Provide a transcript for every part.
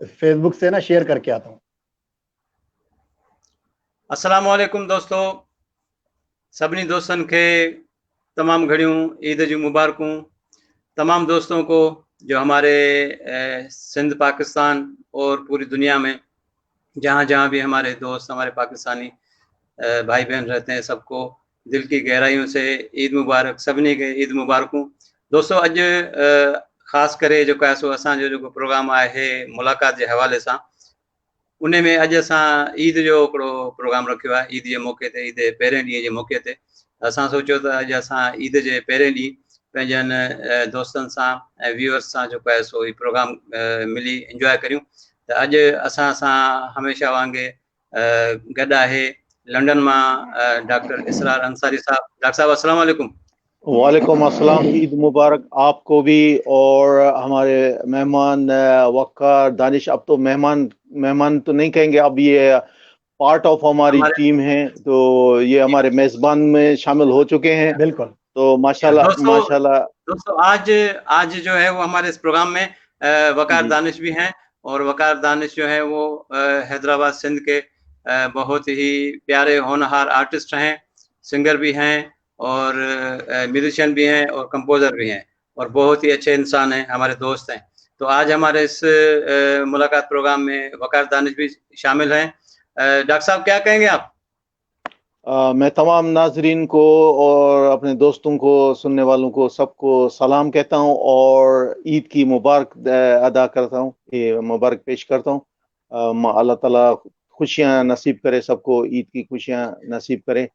Facebook से ना share करके आता हूँ। अस्सलाम वालेकुम दोस्तों, सभिनी दोस्तन खे तमाम घड़ियों ईद जी मुबारकूं। तमाम दोस्तों को जो हमारे सिंध पाकिस्तान और पूरी दुनिया में जहाँ जहाँ भी हमारे दोस्त हमारे पाकिस्तानी भाई बहन रहते हैं, सबको दिल की गहराइयों से ईद मुबारक। सभिनी खे ईद मुबारकूं। दोस्तों, अॼु ख़ासि करे जेको आहे सो असांजो जेको प्रोग्राम आहे मुलाक़ात जे हवाले सां, उन में अॼु असां ईद जो हिकिड़ो प्रोग्राम रखियो आहे। ईद जे मौक़े ते, ईद जे पहिरें ॾींहं जे मौक़े ते असां सोचियो त अॼु असां ईद जे पहिरें ॾींहुं पंहिंजनि दोस्तनि सां ऐं व्यूअर्स सां जेको आहे सो ही प्रोग्राम मिली इंजॉय करियूं। त अॼु असां सां हमेशह वांगुरु गॾु आहे लंडन मां डॉक्टर इसरार अंसारी साहब। डॉक्टर साहब, अस्सलाम वालेकुम। वालेकुम अस्सलाम, ईद मुबारक आपको भी और हमारे मेहमान वक़ार दानिश। अब तो मेहमान तो नहीं कहेंगे, अब ये पार्ट ऑफ हमारी टीम है, तो ये हमारे मेजबान में शामिल हो चुके हैं। बिल्कुल। तो माशाल्लाह दोस्तों आज जो है वो हमारे इस प्रोग्राम में वक़ार दानिश भी हैं, और वक़ार दानिश जो है वो हैदराबाद सिंध के बहुत ही प्यारे होनहार आर्टिस्ट हैं, सिंगर भी हैं और म्यूजिशियन भी हैं और कंपोज़र भी हैं, और बहुत ही अच्छे इंसान हैं, हमारे दोस्त हैं। तो आज हमारे इस मुलाकात प्रोग्राम में वक़ार दानिश भी शामिल हैं। डॉक्टर साहब, क्या कहेंगे आप? मैं तमाम नाजरीन को और अपने दोस्तों को, सुनने वालों को, सबको सलाम कहता हूँ और ईद की मुबारक अदा करता हूँ, ये मुबारक पेश करता हूँ। अल्लाह ताला खुशियाँ नसीब करे, सबको ईद की खुशियाँ नसीब करे,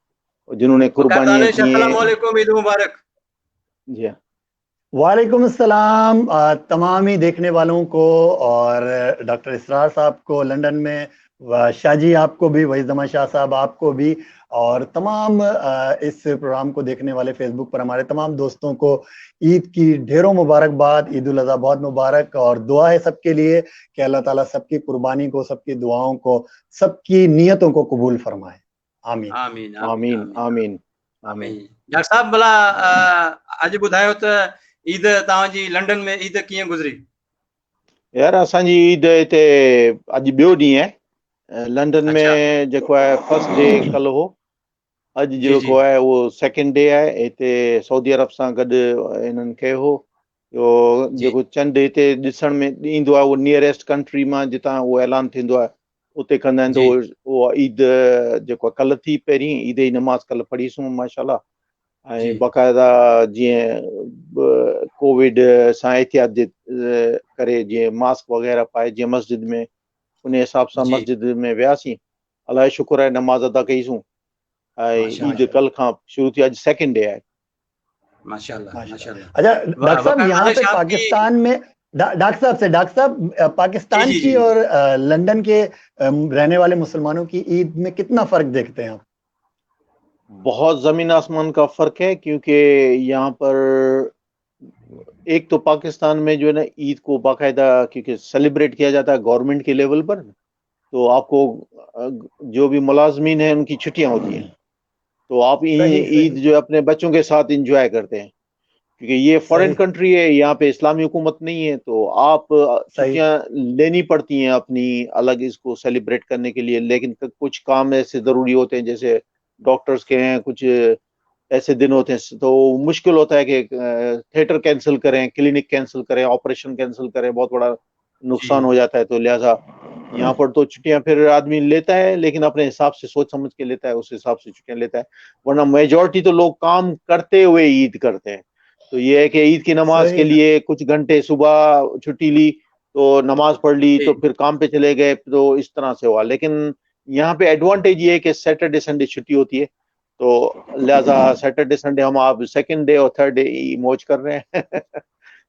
जिन्होंने कुर्बानियाँ की हैं। ईद मुबारक। जी हाँ, वालेकुम अस्सलाम तमाम ही देखने वालों को, और डॉक्टर इसरार साहब को लंदन में, शाहजी आपको भी, वहीदमा शाह साहब आपको भी, और तमाम इस प्रोग्राम को देखने वाले फेसबुक पर हमारे तमाम दोस्तों को ईद की ढेरों मुबारकबाद। ईद उल अज़हा बहुत मुबारक, और दुआ है सबके लिए कि अल्लाह ताला सबकी कुर्बानी को, सबकी दुआओं को, सबकी नियतों को कबूल फरमाए। आमीन आमीन आमीन आमीन आमीन। डॉक्टर साहब, भला अॼु ॿुधायो त ईद तव्हांजी लंडन में ईद कीअं गुज़री? यार, असांजी ईद हिते अॼु ॿियो ॾींहुं आहे। लंडन में जेको आहे फर्स्ट डे कल्ह हो, अॼु जेको आहे उहो सेकेंड डे आहे। हिते सऊदी अरब सां गॾु हिननि कयो हो, जेको चंड हिते ॾिसण में ईंदो आहे, उहो नियरेस्ट कंट्री मां जितां उहो ऐलान थींदो आहे उते कंदा आहिनि। त उहो ईद जेको कल्ह थी, पहिरीं ईद जी नमाज़ कल्ह पढ़ीसूं माशाल्लाह। ऐं बाक़ाइदा जीअं कोविड सां एहतियात जे करे जीअं मास्क वग़ैरह पाए, जीअं मस्जिद में उन हिसाब सां मस्जिद में वियासीं। अलाए शुक्र आहे, नमाज़ अदा कईसूं। ऐं ईद कल्ह खां शुरू थी, अॼु सेकेंड डे आहे। माशाल्लाह माशाल्लाह। अच्छा डॉक्टर साहब, यहाँ पे पाकिस्तान में, डॉक्टर साहब पाकिस्तान की और लंदन के रहने वाले मुसलमानों की ईद में कितना फर्क देखते हैं आप? बहुत जमीन आसमान का फर्क है, क्योंकि यहाँ पर एक तो पाकिस्तान में जो है ना, ईद को बाकायदा क्योंकि सेलिब्रेट किया जाता है गवर्नमेंट के लेवल पर, तो आपको जो भी मुलाजमीन है उनकी छुट्टियां होती हैं, तो आप ईद जो अपने बच्चों के साथ इंजॉय करते हैं। क्योंकि ये फॉरेन कंट्री है, यहाँ पे इस्लामी हुकूमत नहीं है, तो आप छुट्टियां लेनी पड़ती हैं अपनी अलग इसको सेलिब्रेट करने के लिए। लेकिन कुछ काम ऐसे जरूरी होते हैं, जैसे डॉक्टर्स के हैं, कुछ ऐसे दिन होते हैं, तो मुश्किल होता है कि थिएटर कैंसिल करें, क्लिनिक कैंसिल करें, ऑपरेशन कैंसिल करें, बहुत बड़ा नुकसान हो जाता है। तो लिहाजा यहाँ पर तो छुट्टियां फिर आदमी लेता है, लेकिन अपने हिसाब से सोच समझ के लेता है, उस हिसाब से छुट्टियां लेता है। वरना मेजॉरिटी तो लोग काम करते हुए ईद करते हैं। तो ये है कि ईद की नमाज के लिए कुछ घंटे सुबह छुट्टी ली, तो नमाज पढ़ ली, तो फिर काम पे चले गए, तो इस तरह से हुआ। लेकिन यहाँ पे एडवांटेज ये है कि सैटरडे संडे छुट्टी होती है, तो लिहाजा सैटरडे संडे हम आप सेकंड डे और थर्ड डे मौज कर रहे हैं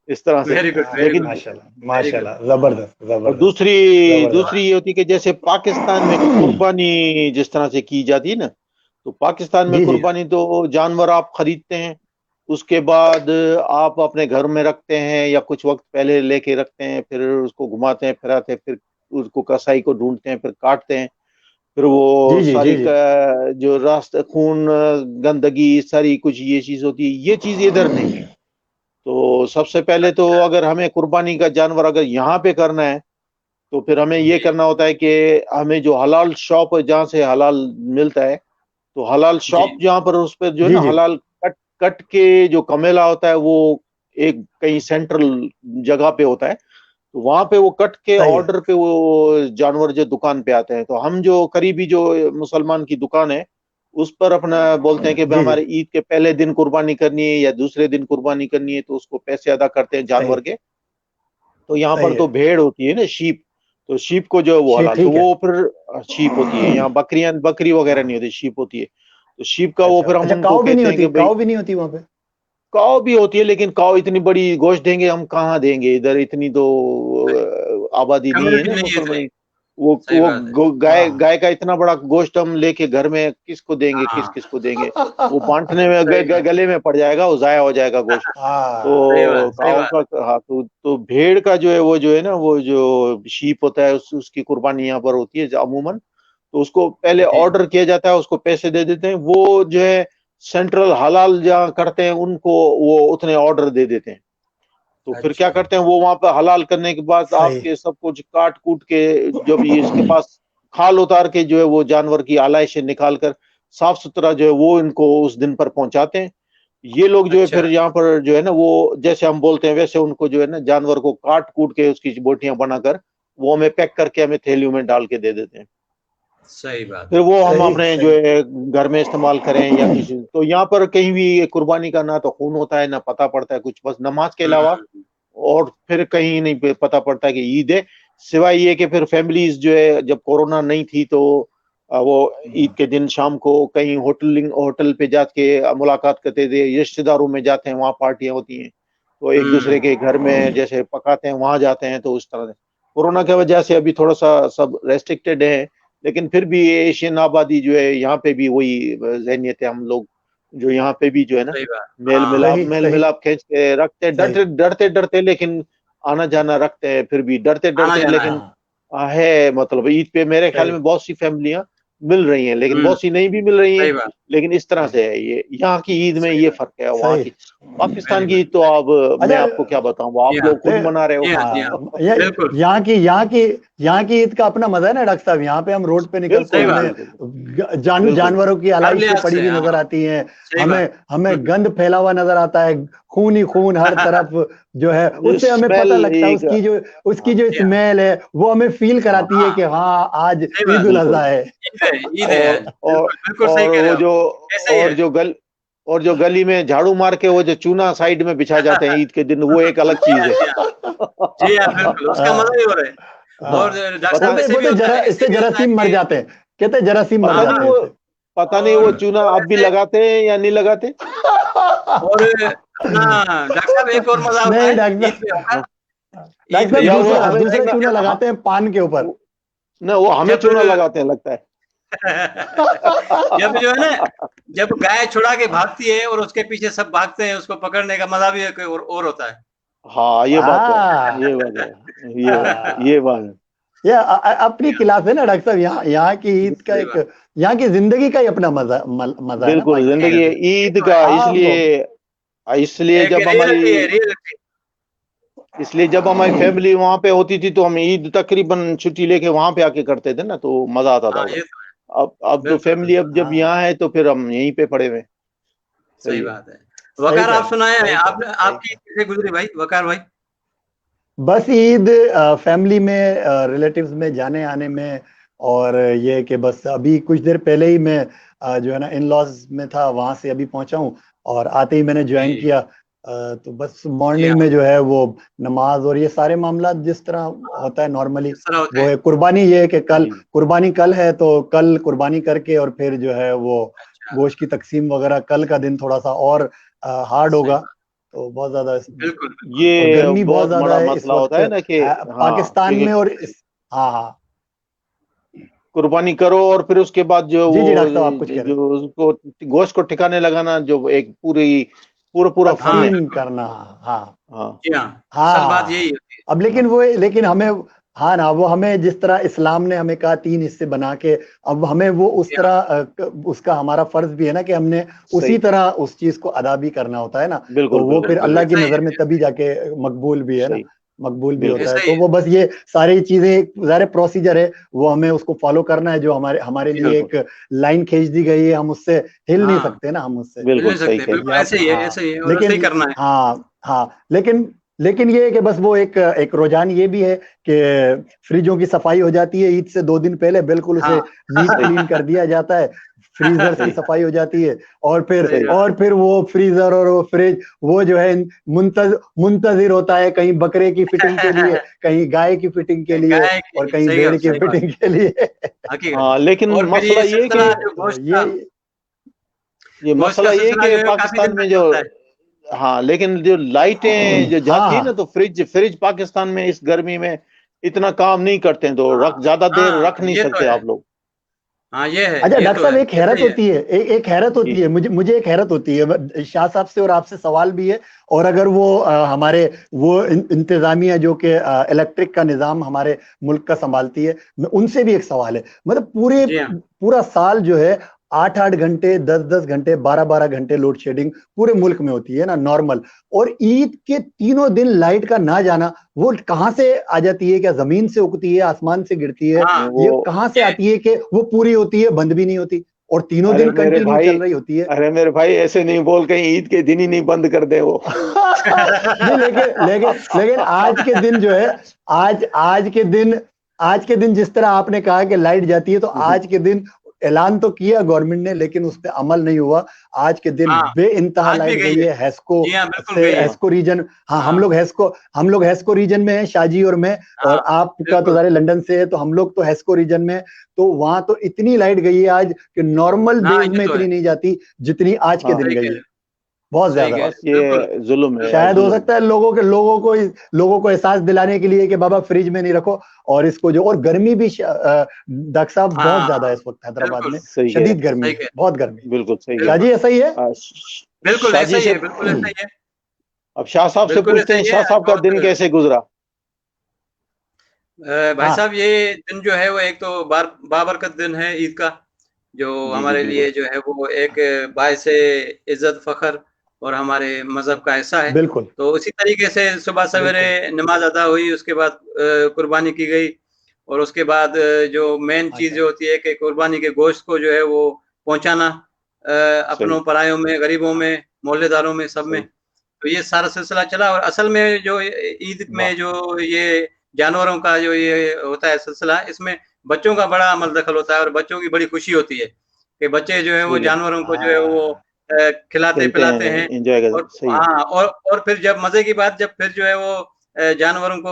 इस तरह से। लेकिन माशाल्लाह जबरदस्त। और दूसरी ये होती है कि जैसे पाकिस्तान में कुर्बानी जिस तरह से की जाती है ना, तो पाकिस्तान में कुर्बानी तो जानवर आप खरीदते हैं, उसके बाद आप अपने घर में रखते हैं या कुछ वक्त पहले लेके रखते हैं, फिर उसको घुमाते हैं, फिराते हैं, फिर उसको कसाई को ढूंढते हैं, फिर काटते हैं, फिर वो सारी जो रास्ते खून गंदगी सारी कुछ ये चीज होती है, ये चीज इधर नहीं है। तो सबसे पहले तो अगर हमें कुर्बानी का जानवर अगर यहाँ पे करना है, तो फिर हमें ये करना होता है कि हमें जो हलाल शॉप है जहाँ से हलाल मिलता है, तो हलाल शॉप जी जहाँ पर उस पर जो है जी ना जी हलाल कट कट के जो कमेला होता है वो एक कहीं सेंट्रल जगह पे होता है, तो वहां पे वो कट के सही है। ऑर्डर पे वो जानवर जो दुकान पे आते हैं, तो हम जो करीबी जो मुसलमान की दुकान है उस पर अपना बोलते हैं कि भाई जी जी हमारे ईद के पहले दिन कुर्बानी करनी है या दूसरे दिन कुर्बानी करनी है, तो उसको पैसे अदा करते हैं सही जानवर के। तो यहाँ पर सही तो है। भेड़ होती है ना, शीप, तो शीप को जो है वो हलाल, तो ठीक है। वो फिर शीप होती है, यहाँ बकरियां बकरी वगैरह नहीं होती, शीप होती है, तो शीप का वो अच्छा फिर हम अच्छा, उनको काऊ भी नहीं कहते हैं कि होती, भाई काऊ भी नहीं होती वहां पे? काव भी होती है, लेकिन काव इतनी बड़ी गोश्त देंगे हम कहाँ देंगे, इधर इतनी तो आबादी नहीं है कम्युनिटी ना नहीं है इतनी। मुसलमान। सही बात है। गाय हाँ गाय का इतना बड़ा गोश्त हम लेके घर में किसको देंगे, किस हाँ किस को देंगे, वो बांटने में सही बात। गले में पड़ जाएगा, वो जाया हो जाएगा गोश्त। हाँ तो सही काव बात। का, हाँ, तो भेड़ का जो है वो जो है ना वो जो शीप होता है उसकी कुर्बानी यहाँ पर होती है अमूमन। तो उसको पहले जी ऑर्डर किया जाता है, उसको पैसे दे देते हैं, वो जो है सेंट्रल हलाल जहाँ करते हैं उनको वो उतने ऑर्डर दे देते हैं। तो फिर क्या अच्छा करते हैं, वो वहां पे हलाल करने के बाद सही। आपके सब कुछ काट कूट के जो भी इसके पास खाल उतार के जो है वो जानवर की आलाइशें निकाल कर साफ सुथरा जो है वो इनको उस दिन पर पहुंचाते हैं। ये लोग जो है अच्छा। फिर यहाँ पर जो है ना वो जैसे हम बोलते हैं वैसे उनको जो है ना जानवर को काट कूट के उसकी बोटियां बनाकर वो हमें पैक करके हमें थैलियों में डाल के दे देते हैं। सही बात फिर है। वो हम सही अपने जो सही। है घर में इस्तेमाल करें या किसी, तो यहाँ पर कहीं भी कुर्बानी का ना तो खून होता है ना पता पड़ता है कुछ, बस नमाज के अलावा हम्म, और फिर कहीं नहीं पता पड़ता कि ईद है। सिवाय ये कि फिर फैमिलीज जो है जब कोरोना नहीं थी तो वो ईद के दिन शाम को कहीं होटल पे जाके मुलाकात करते थे, रिश्तेदारों में जाते हैं, वहाँ पार्टियां होती हैं, तो एक दूसरे के घर में जैसे पकाते हैं वहां जाते हैं, तो उस तरह से कोरोना की वजह से अभी थोड़ा सा सब रेस्ट्रिक्टेड है, लेकिन फिर भी एशियन आबादी जो है यहाँ पे भी वही जहनियत है, हम लोग जो यहाँ पे भी जो है ना सही बात। हाँ सही मेल सही मिलाप खींच के रखते हैं, सही। डरते डरते लेकिन आना जाना रखते हैं, फिर भी डरते आना डरते जाना है। लेकिन हाँ है, मतलब ईद पे मेरे ख्याल सही में बहुत सी फैमिलियां मिल रही हैं, लेकिन हम्म। बहुत सी नहीं भी मिल रही हैं, सही बात। लेकिन इस तरह सही से है ये यहाँ की ईद में सही ये बात। फर्क है वहाँ सही। की। पाकिस्तान वेरी की गुड। ईद तो अब मैं अच्छा आपको क्या बताऊँ, जी आप हाँ। लोग खुद मना रहे जी हाँ। हो। जी हाँ। हाँ ये बिल्कुल। यहाँ की ईद का अपना मजा है ना डॉक्टर साहब। यहाँ पे हम रोड पे निकलते सही हैं, बिल्कुल बात हमें है। बिल्कुल बिल्कुल जानवरों की हर आलाइशें लिहाज पड़ी से हुई नजर हाँ। आती हैं। सही हमें बात। हमें गंद फैला हुआ नजर आता है, खून ही खून हर तरफ जो है। उससे हमें स्मेल पता लगता है एक, उसकी जो जी हाँ। स्मेल है वो हमें फील हाँ कराती है हाँ कि हाँ आज सही ईद बात। उल अजहा बिल्कुल। है। ईद है। ईद है और आज। बिल्कुल बिल्कुल सही और कह रहे वो हो आप। जो ऐसा ही और है। जो गल और जो गली में झाड़ू मार के वो जो चूना साइड में बिछा जाते हैं ईद के दिन, वो एक अलग जी चीज हाँ। जी हाँ। जी हाँ है। बिल्कुल उसका मजा हाँ ही हो रहा है। और हाँ। डॉक्टर पता साहब ऐसे भी बोलते होता जरा है, इससे कि जरासीम मर जाते हैं, कहते जरासीम मर पता नहीं जाते हैं हाँ वो इससे। पता नहीं वो और चूना और अब भी ऐसे लगाते हैं या नहीं लगाते। और अपना डॉक्टर साहब एक और मजा होता नहीं है डॉक्टर ईद पे होगा। ईद डॉक्टर पे साहब जो या वो दूसरा हमें दूसरा चूना हाँ, लगाते हैं पान के ऊपर। वो हमें जब चूना लगाते हैं लगता है। जब जो है ना, जब गाय छुड़ा के भागती है और उसके पीछे सब भागते हैं, उसको पकड़ने का मजा भी एक और होता है। हाँ ये बात तो है, हाँ ये बात है, ये हाँ। बात है। ये अपनी क्लास है ना डॉक्टर साहब। यहाँ की ईद का सही एक, बात। यहाँ की जिंदगी का ही अपना मजा है ना बिल्कुल पाकिस्तान जिंदगी में। है ये ईद तो है। का, आप इसलिए इसलिए एक जब हमारी रियलिटी है, रियलिटी। इसलिए जब हमारी फैमिली वहां पे होती थी तो हम ईद तकरीबन छुट्टी लेके वहां पे आके करते थे ना, तो मजा आता था हाँ बड़ा। ये तो है। अब तो बिल्कुल फैमिली बिल्कुल अब जब हाँ यहाँ है तो फिर हम यहीं पे पड़े हुए हैं। सही सही है। बात है। सही वकार कह आप रहे हैं, सुनाए, सही कह रहे आप हैं, सही आपकी कह रहे कैसे गुजरी भाई, वकार भाई? हैं। बस ईद फैमिली में रिलेटिव्स में जाने आने में, और ये कि बस अभी कुछ देर पहले ही मैं जो है ना इन लॉज में था, वहां से अभी पहुंचा हूँ और आते ही मैंने ज्वाइन जी। किया। तो बस जी मॉर्निंग में हाँ। जो है वो नमाज और ये सारे मामला जिस तरह होता है नॉर्मली किस तरह होते वो हैं? है। कुर्बानी ये है कि कल जी कुर्बानी कल है, तो कल कुर्बानी करके और फिर जो है वो अच्छा। गोश्त की तकसीम वगैरह, कल का दिन थोड़ा सा और हार्ड सही होगा। बात। तो बहुत ज्यादा बिल्कुल बिल्कुल। और ये गर्मी बहुत बहुत ज्यादा बड़ा है इस मसला वक्त होता है ना कि हाँ, पाकिस्तान क्योंकि में और हाँ हाँ। कुर्बानी करो और फिर उसके बाद जो जी वो जी डॉक्टर साहब आप कुछ कह रहे जो उसको गोश्त को ठिकाने लगाना, जो एक पूरा पूरा हैं, फन है। तकसीम करना। हाँ हाँ जी हाँ। असल बात यही हाँ। होती है। अब लेकिन हाँ वो, लेकिन हमें, हाँ ना, वो हमें जिस तरह इस्लाम ने हमें कहा 3 हिस्से बना के, अब हमें वो उस जी हाँ। तरह उसका हमारा फर्ज भी है ना कि हमने उसी सही, तरह उस चीज को अदा भी करना होता है ना। तो बिल्कुल वो बिल्कुल फिर बिल्कुल अल्लाह बिल्कुल की ऐसा ही नजर में है। तभी जाके मकबूल भी है ना। सही, मकबूल भी होता है। ऐसा ही तो है। वो बस ये सारी चीजें सारे प्रोसीजर है, वो हमें उसको फॉलो करना है। जो हमारे हमारे लिए एक लाइन खींच दी गई है, हम उससे हिल नहीं हाँ, सकते ना, हम उससे। मिल बिल्कुल नहीं सही सकते, कह रहे बिल्कुल या ऐसे ही है, हाँ, ऐसे ही है और ऐसे ही करना है। हाँ हाँ, लेकिन ये है कि बस वो एक रुझान ये भी है कि फ्रिजों की सफाई हो जाती है ईद से 2 दिन पहले, बिल्कुल उसे हाँ डीप सही क्लीन कर दिया जाता है, फ्रीजर्स की सही सफाई हो जाती है, सही बात। और फिर वो फ्रीजर और वो फ्रिज वो जो है मुंतजिर होता है, कहीं बकरे की फिटिंग के लिए, कहीं गाय की फिटिंग के लिए, गाय और की, कहीं सही भेड़ बात, की सही बात, फिटिंग के लिए। हकीकत। हाँ, लेकिन और फिर मसला ये ये है सिलसिला कि जो तो गोश्त ये का गोश्त का मसला ये है सिलसिला कि जो है काफी पाकिस्तान दिन में तक जो, चलता है। हाँ, लेकिन जो लाइटें जो हाँ जाती है ना, हाँ तो फ्रिज फ्रिज पाकिस्तान में इस गर्मी में इतना काम नहीं करते हैं, तो हाँ ज्यादा देर रख हाँ, नहीं ये तो सकते है। आप लोग। हाँ, ये है, अच्छा ये डॉक्टर तो साहब, है, एक ऐसे हैरत ही है। होती है, एक हैरत जी होती है, मुझे एक हैरत होती है शाह साहब से, और आपसे सवाल भी है। और अगर वो हमारे वो इंतजामिया जो कि इलेक्ट्रिक का निज़ाम हमारे मुल्क का संभालती है, उनसे भी एक सवाल है। मतलब जी हाँ, पूरा साल जो है 8-8 घंटे, 10-10 घंटे, 12-12 घंटे लोड शेडिंग पूरे मुल्क में होती है ना, नॉर्मल। और ईद के तीनों दिन लाइट का ना जाना, वो कहाँ से आ जाती है? क्या जमीन से उगती है, आसमान से गिरती है? हाँ, वो, ये कहाँ से ये आती है कि वो पूरी होती है, बंद भी नहीं होती, और तीनों अरे दिन मेरे कंटिन्यू भाई, चल रही होती है? अरे मेरे भाई, ऐसे नहीं बोल, कहीं ईद के दिन ही नहीं बंद कर दे वो। नहीं, लेकिन आज के दिन जो है, आज के दिन जिस तरह आपने कहा कि लाइट जाती है, तो आज के दिन ऐलान तो किया गवर्नमेंट ने, लेकिन उस पर अमल नहीं हुआ। आज के दिन हाँ, बेइंतहा आज भी लाइट गई गई है। है हेस्को जी हाँ, बिल्कुल से। गई है। हेस्को रीजन, हाँ, हाँ, हम लोग हेस्को रीजन में हैं, शाजी और मैं। हाँ, और आपका तो बिल्कुल, सारे लंदन से है, तो हम लोग तो हेस्को रीजन में हैं। तो वहां तो इतनी लाइट गई है आज कि नॉर्मल हाँ, डेज ये में तो है। इतनी नहीं जाती जितनी आज के हाँ, दिन सही कह गई रहे है, हो, बहुत सही ज्यादा। कह बस रहे हो, बिल्कुल। ये जुल्म है यार, शायद हो जुल्म। सकता है लोगों को एहसास दिलाने के लिए कि बाबा फ्रिज में नहीं रखो, और इसको जो, और गर्मी भी डॉक्टर साहब बहुत ज्यादा है हाँ, इस वक्त हैदराबाद बिल्कुल, में, सही कह शदीद रहे गर्मी सही है, कह बहुत गर्मी है। हैं, बिल्कुल सही कह शाहजी बिल्कुल, ऐसा ही है? रहे हैं। बिल्कुल ऐसा शाजी ही से है, बिल्कुल ऐसा ही है, अब शाह साहब से बिल्कुल पूछते ऐसा हैं, ही शाह है। साहब का दिन बहुत कैसे गुजरा? भाई हाँ साहब, ये दिन जो है वो एक तो बाबरकत दिन है ईद का, जो जी जी, हमारे लिए बिल्कुल जो है वो एक बायसे इज्जत फखर और हमारे मजहब का हिस्सा है। बिल्कुल तो उसी तरीके से सुबह सवेरे बिल्कुल। नमाज अदा हुई, उसके बाद कुर्बानी की गई, और उसके बाद जो मेन चीज अच्छा, जो होती है कि कुर्बानी के गोश्त को जो है वो पहुंचाना सही अपनों परायों में, गरीबों में, मोहल्लेदारों में, सब में। सही। तो ये सारा सिलसिला चला, और असल में जो ईद वाह, में जो ये जानवरों का जो ये होता है सिलसिला, इसमें बच्चों का बड़ा अमल दखल होता है, और बच्चों की बड़ी खुशी होती है कि बच्चे जो है वो बिल्कुल, जानवरों को जो है वो हाँ खिलाते खेलते पिलाते हैं, हैं। एंजॉय कर, और सही। हाँ, और फिर जब मजे की बात, जब फिर जो है वो जानवरों को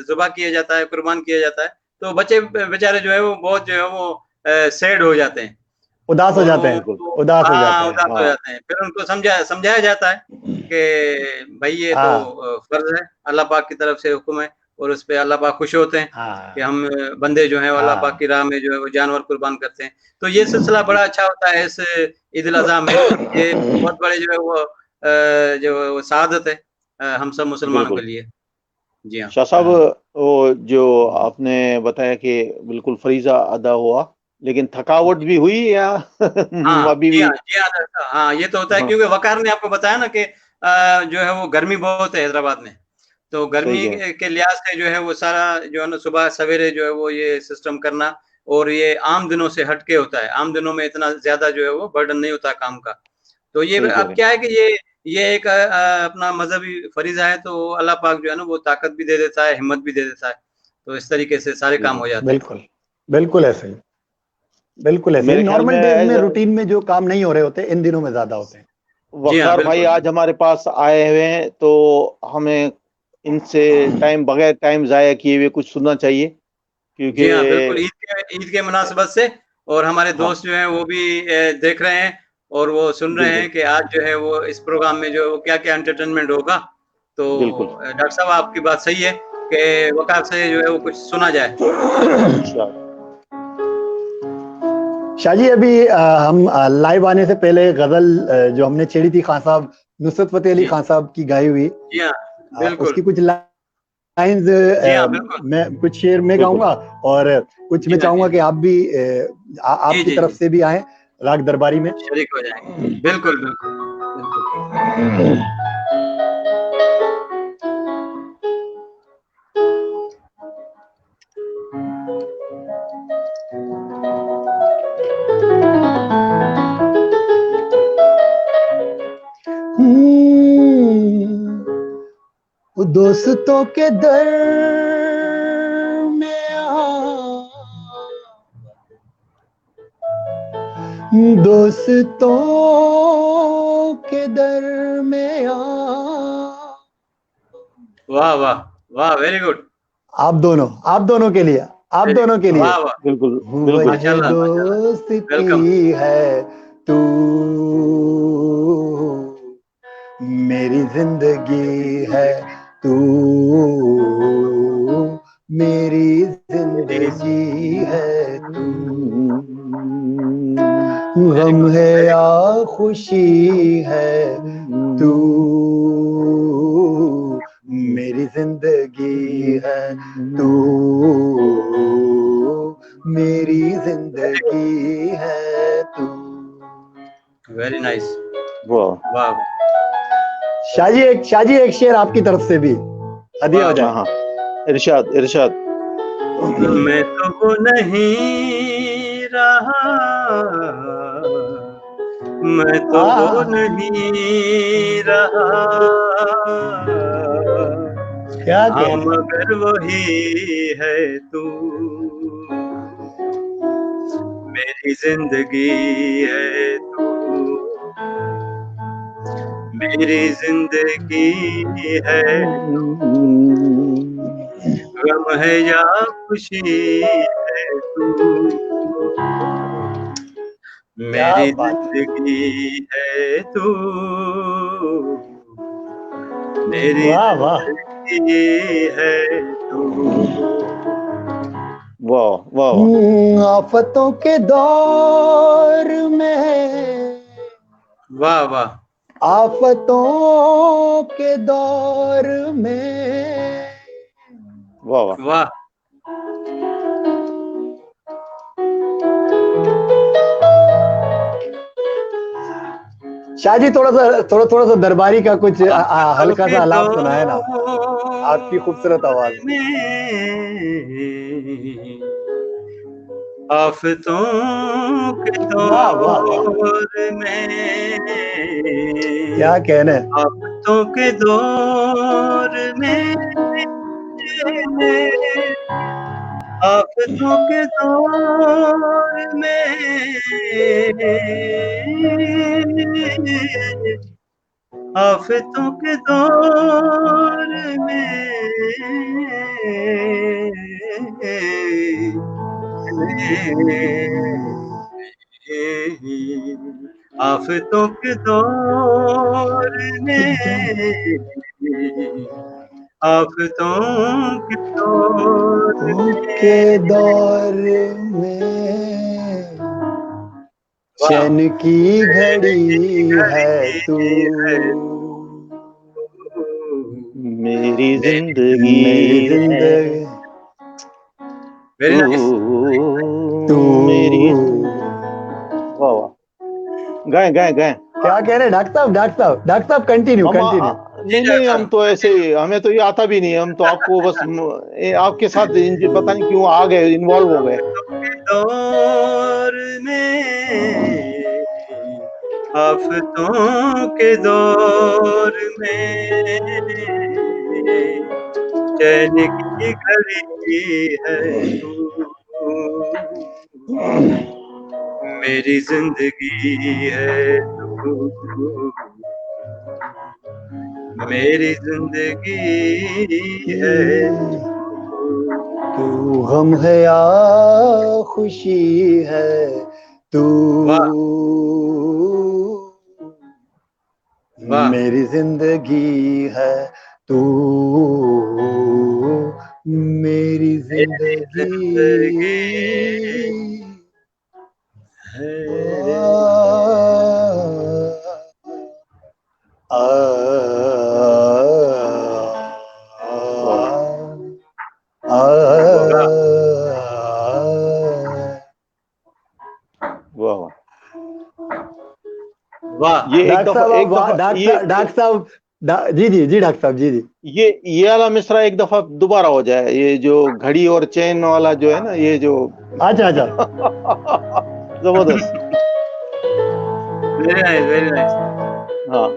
ज़ुबह किया जाता है, कुर्बान किया जाता है, तो बच्चे बेचारे जो है वो बहुत जो है वो सैड हो जाते हैं, उदास हो और जाते वो हैं, बिल्कुल, उदास हो जाते हाँ, हैं। उदास हो हाँ जाते हैं। फिर उनको समझाया जाता है कि भाई ये तो हाँ फर्ज है, अल्लाह पाक की तरफ से हुक्म है, और उस पे अल्लाह पाक खुश होते हैं कि हाँ हम बंदे जो हैं वो अल्लाह पाक हाँ, की राह में जो है वो जानवर कुर्बान करते हैं। तो ये सिलसिला बड़ा अच्छा होता है इस ईद उल अज़हा में। ये बहुत बड़े जो है वो जो वो सआदत है हम सब मुसलमानों के बिल्कुल। लिए। जी हाँ। शाह साहब, हाँ वो जो आपने बताया कि बिल्कुल फरीजा अदा हुआ, लेकिन थकावट भी हुई या हाँ, अभी जी भी? हाँ, जी हाँ, हाँ, ये तो होता है, हाँ, क्योंकि वक़ार ने आपको बताया ना कि जो है वो गर्मी बहुत है हैदराबाद में। तो सही गर्मी है, के लिहाज से जो है वो सारा जो है ना सुबह सवेरे जो है वो ये सिस्टम करना, और ये आम दिनों से हट के होता है। आम दिनों में इतना ज़्यादा जो है वो बर्डन नहीं होता काम का। तो ये सही कह अब रहे हैं। क्या है कि ये एक अपना मज़हबी फ़रीज़ा है, तो अल्लाह पाक जो है ना वो ताकत भी दे देता है, हिम्मत भी दे देता है। तो इस तरीके से सारे काम बिल्कुल, हो जाते हैं। बिल्कुल, बिल्कुल ऐसे ही, बिल्कुल ऐसे ही। मेरे ख्याल में नॉर्मल डेज में रूटीन में जो काम नहीं हो रहे होते, इन दिनों में ज्यादा होते हैं। जी हाँ, वकार भाई बिल्कुल, आज बिल्कुल। हमारे पास आए हुए हैं, तो हमें इनसे बगैर टाइम जाया किए हुए कुछ सुनना चाहिए, क्योंकि जी हाँ, बिल्कुल, ईद के मुनासिबत से, और हमारे हाँ, दोस्त जो हैं वो भी देख रहे हैं, और वो सुन रहे बिल्कुल हैं कि आज जो है वो इस प्रोग्राम में जो है वो क्या-क्या एंटरटेनमेंट होगा। तो बिल्कुल, डॉक्टर साहब, आपकी बात सही है कि वक़ार से जो है वो कुछ सुना जाए। अच्छा, शाहजी, अभी हम लाइव आने से पहले गजल जो हमने छेड़ी थी खान साहब, नुसरत फतेह अली जी, खान साहब की गाई हुई, जी हाँ, बिल्कुल। उसकी कुछ लाइंस जी हाँ, बिल्कुल। मैं कुछ शेर में बिल्कुल, गाऊंगा, और कुछ जी मैं हाँ, जी चाहूंगा हाँ। कि आप भी जी, आपकी जी, तरफ जी, से भी आए राग दरबारी में। शरीक हो जाएँगे। बिल्कुल, बिल्कुल, बिल्कुल। दोस्तों के दर में दोस्तों के दर में वाह वाह वाह, वेरी गुड। आप दोनों के लिए, आप दोनों के लिए। वाह वाह, बिल्कुल बिल्कुल। वजह माशाल्लाह, दोस्ती वेलकम। है तू, मेरी जिंदगी है तू, मेरी जिंदगी है तू, गम है या खुशी है तू, मेरी जिंदगी है तू, मेरी जिंदगी है तू। वेरी नाइस, वाह। वाह। शाहजी एक शेर आपकी तरफ से भी हदिया हो जाए। हाँ, इरशाद इरशाद। मैं तो वो नहीं रहा, मैं तो वो नहीं रहा, क्या हाँ कहना। मगर वही है तू, मेरी जिंदगी है तू, मेरी जिंदगी है, गम है या खुशी है तू, मेरी जिंदगी है तू, मेरी वाह वाह, जिंदगी है तू। वाह वाह। आफतों के दौर में, वाह वाह, आफतों के दौर में, वाह वाह। वाह। शाहजी थोड़ा सा दरबारी का कुछ हल्का सा आलाप सुनाए ना, आपकी खूबसूरत आवाज में। आफतों के वाह वाह वाह, दौर में, क्या कहने। आफतों के दौर में, आफतों के दौर में, आफतों के दौर में, आफतों के दौर में, आफतों के दौर के दौर में, चैन की घड़ी है तू, मेरी जिंदगी मेरी जिंदगी वेरी नाइस। तू, मेरी। वाह वाह। गाएं गाएं गाएं। क्या कह रहे डॉक्टर साहब कंटिन्यू। नहीं, हम तो ऐसे ही, हमें तो ये आता भी नहीं, हम तो आपको बस आपके साथ पता नहीं क्यों आ गए, इन्वॉल्व हो गए। दौर में, आफतों के दौर में, चैन की घड़ी है तू, मेरी जिंदगी है तू, मेरी जिंदगी है तू, गम है या खुशी है तू, मेरी जिंदगी है तू, मेरी जिंदगी है। वाह। ये एक दफा डॉक्टर साहब जी डॉक्टर साहब जी। ये वाला मिसरा एक दफा दोबारा हो जाए, ये जो घड़ी और चैन वाला जो है ना, ये जो अच्छा जबरदस्त। Very nice, very nice. हाँ।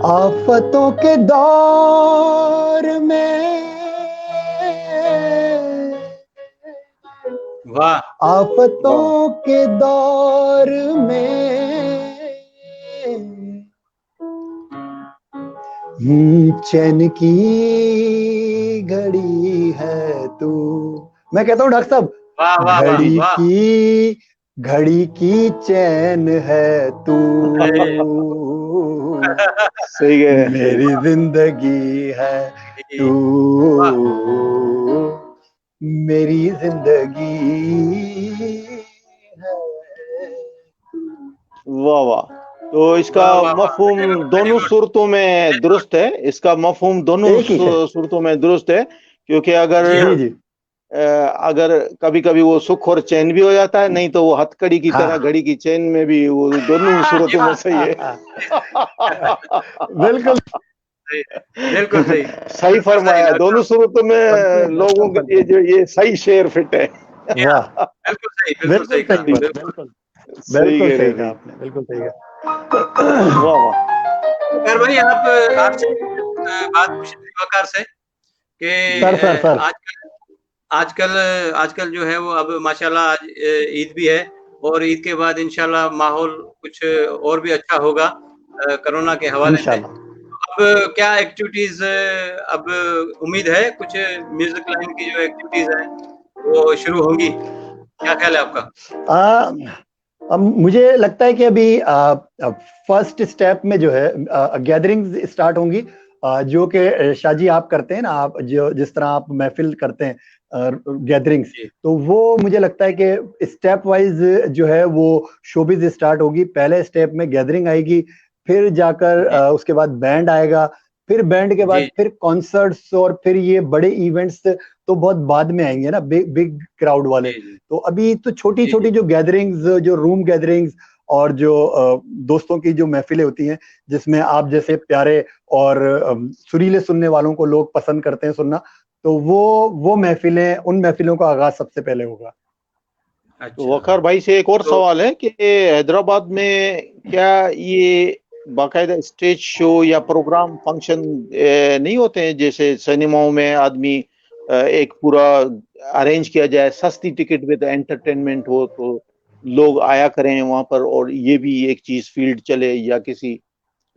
आफतों के दौर में, वाह आफतों के दौर में चैन की घड़ी है तू। मैं कहता हूँ डॉक्टर साहब, वाह वाह वाह घड़ी वाह। की चैन है तू, सही है, मेरी जिंदगी है तू, वाह मेरी जिंदगी है। वाह वाह। तो इसका वाह वाह वाह, मफहूम वेरी गुड वेरी दोनों गुड। सूरतों में दुरुस्त है, इसका मफहूम दोनों एक ही है। सूरतों में दुरुस्त है, क्योंकि जी हाँ। जी अगर कभी कभी वो सुख और चैन भी हो जाता है, नहीं तो वो हथकड़ी की तरह हाँ घड़ी की चैन में भी, वो दोनों सूरतों में सही है। बिल्कुल सही, बिल्कुल सही, सही बिल्कुल सही फरमाया, डॉक्टर दोनों साहब। सूरतों में लोगों के लिए जो ये सही शेर फिट है। जी हाँ, वाह, बिल्कुल सही, बिल्कुल बिल्कुल सही सही कहा, बात, बिल्कुल। बिल्कुल सही बिल्कुल कह सही रहे कहा भाई। आपने, बिल्कुल सही कहा। वाह वाह। खैर भाई, आप आपसे बात पूछी थी वकार से कि सर आजकल आजकल आजकल जो है वो अब माशाल्लाह आज ईद भी है, और ईद के बाद इंशाल्लाह माहौल कुछ और भी अच्छा होगा कोरोना के हवाले से। इंशाल्लाह। अब क्या एक्टिविटीज, अब उम्मीद है कुछ म्यूजिक लाइन की जो एक्टिविटीज है वो शुरू होंगी, क्या ख्याल है आपका? अब मुझे लगता है कि अभी फर्स्ट स्टेप में जो है गैदरिंग्स स्टार्ट होंगी, जो कि शाजी आप करते हैं ना, आप जो जिस तरह आप महफिल करते हैं गैदरिंग्स, जी तो वो मुझे लगता है कि स्टेप वाइज जो है वो शोबिज स्टार्ट होगी। पहले स्टेप में गैदरिंग आएगी, फिर जाकर जी उसके बाद बैंड आएगा, फिर बैंड के बाद जी फिर कॉन्सर्ट्स, और फिर ये बड़े इवेंट्स तो बहुत बाद में आएंगे ना, बिग बिग क्राउड वाले। जी जी तो अभी तो छोटी जी छोटी जी जो गैदरिंग्स, जो रूम गैदरिंग्स और जो दोस्तों की जो महफिलें होती हैं, जिसमें आप जैसे प्यारे और सुरीले सुनने वालों को लोग पसंद करते हैं सुनना, तो वो महफिलें, उन महफिलों का आगाज सबसे पहले होगा। तो अच्छा। वकार भाई से एक और तो सवाल है कि हैदराबाद में क्या ये बाकायदा स्टेज शो या प्रोग्राम फंक्शन नहीं होते हैं, जैसे सिनेमाओं में आदमी एक पूरा अरेंज किया जाए, सस्ती टिकट विद एंटरटेनमेंट हो, तो लोग आया करें वहां पर, और ये भी एक चीज फील्ड चले, या किसी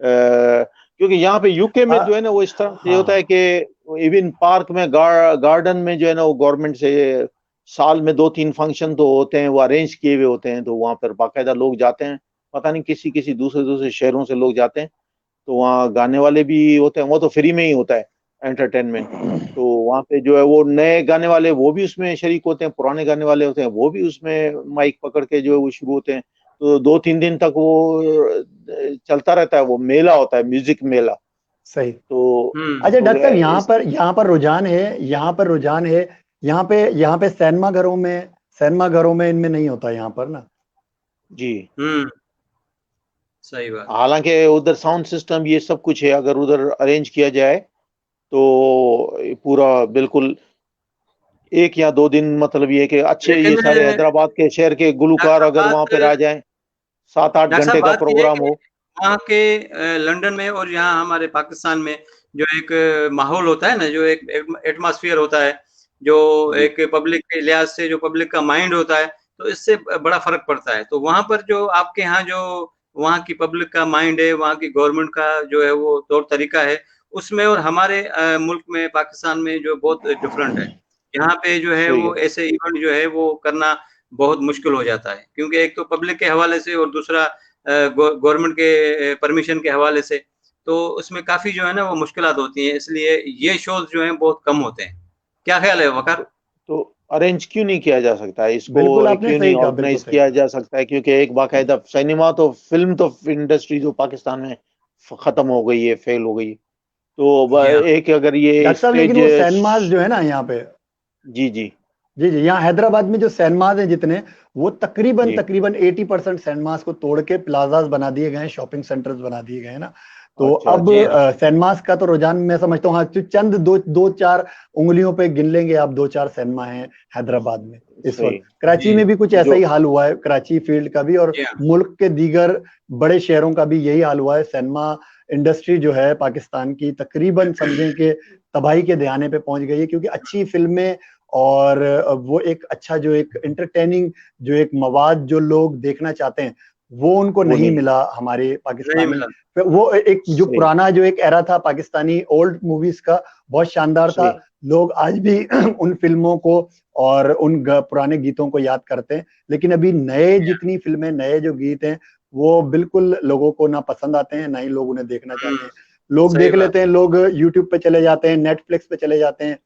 क्योंकि यहाँ पे यूके में जो है ना वो इस तरह से होता हाँ है कि इवन पार्क में गार्डन में जो है ना वो गवर्नमेंट से साल में 2-3 फंक्शन तो होते हैं, वो अरेंज किए हुए होते हैं, तो वहां पर बाकायदा लोग जाते हैं, पता नहीं किसी किसी दूसरे दूसरे शहरों से लोग जाते हैं, तो वहाँ गाने वाले भी होते हैं, वो तो फ्री में ही होता है एंटरटेनमेंट। तो वहाँ पे जो है वो नए गाने वाले वो भी उसमें शरीक होते हैं, पुराने गाने वाले होते हैं वो भी उसमें माइक पकड़ के जो है वो शुरू होते हैं, तो 2-3 दिन तक वो चलता रहता है, वो मेला होता है, म्यूजिक मेला। सही। तो अच्छा डॉक्टर साहब, इस यहाँ पर सिनेमा घरों में इनमें नहीं होता यहाँ पर ना। जी, सही बात। हालांकि उधर साउंड सिस्टम ये सब कुछ है, अगर उधर अरेंज किया जाए तो पूरा बिल्कुल 1 या 2 दिन, मतलब ये कि अच्छे लेकिन ये सारे हैदराबाद के शहर के गुलकार डॉक्टर अगर वहां पर आ बात जाएं, 7-8 डॉक्टर साहब घंटे का बात ये है प्रोग्राम कि हो। वहाँ के लंदन में और यहाँ हमारे पाकिस्तान में जो एक माहौल होता है ना, जो एक एटमॉस्फेयर होता है, जो जी एक पब्लिक के लिहाज से जो पब्लिक का माइंड होता है, तो इससे बड़ा फर्क पड़ता है। तो वहाँ पर जो आपके यहाँ जो वहाँ की पब्लिक का माइंड है, वहाँ की गवर्नमेंट का जो है वो तौर तरीका है, उसमें और हमारे मुल्क में पाकिस्तान में जो बहुत डिफरेंट है। यहाँ पे जो है सही है। वो ऐसे इवेंट जो है वो करना बहुत मुश्किल हो जाता है, क्योंकि एक तो पब्लिक के हवाले से और दूसरा गवर्नमेंट के परमिशन के हवाले से, तो उसमें काफी जो है ना वो मुश्किलात होती हैं, इसलिए ये शोज जो हैं बहुत कम होते हैं। क्या ख्याल है वकार? तो अरेंज क्यों नहीं किया जा सकता है इसको, बिल्कुल आपने क्यों नहीं सही कहा, बिल्कुल ऑर्गेनाइज सही किया कहा। जा सकता है, क्योंकि एक बाकायदा सिनेमा तो फिल्म तो इंडस्ट्री जो पाकिस्तान में खत्म हो गई है, फेल हो गई है, तो जी हाँ। एक अगर ये डॉक्टर साहब, लेकिन स्टेज। वो सिनेमाज जो है ना यहाँ पे, जी जी जी जी, यहाँ हैदराबाद में जो सिनेमाज हैं जितने, वो तकरीबन जी। तकरीबन 80% सिनेमाज को तोड़ के प्लाजाज बना दिए गए हैं, शॉपिंग सेंटर्स बना दिए गए हैं ना। तो अच्छा अब जी अच्छा हाँ। अच्छा। सिनेमाज का तो रुझान मैं समझता हूँ, हाँ, चंद दो चार उंगलियों पे गिन लेंगे आप, 2-4 सिनेमा हैं हैदराबाद में इस सही। वक्त। कराची जी में भी कुछ ऐसा जो ही हाल हुआ है, कराची फील्ड का भी, और जी हाँ। मुल्क के दीगर बड़े शहरों का भी यही हाल हुआ है। सिनेमा इंडस्ट्री जो है पाकिस्तान की तकरीबन समझें कि तबाही के दहाने पे पहुंच गई है, क्योंकि अच्छी फिल्में और वो एक अच्छा जो एक एंटरटेनिंग जो एक मवाद जो लोग देखना चाहते हैं वो उनको वो नहीं नहीं मिला हमारे नहीं पाकिस्तानी। मिला। फिर वो एक जो सही पुराना जो एक एरा था पाकिस्तानी ओल्ड मूवीज का, बहुत शानदार था। सही लोग आज भी उन फिल्मों को और उन पुराने गीतों को याद करते हैं, लेकिन अभी नए जितनी फिल्में नए जो गीत हैं वो बिल्कुल लोगों को ना पसंद आते हैं, ना ही लोग उन्हें देखना चाहते हैं। लोग सही देख बात। लेते हैं, लोग यूट्यूब पे चले जाते हैं, नेटफ्लिक्स पे चले जाते हैं,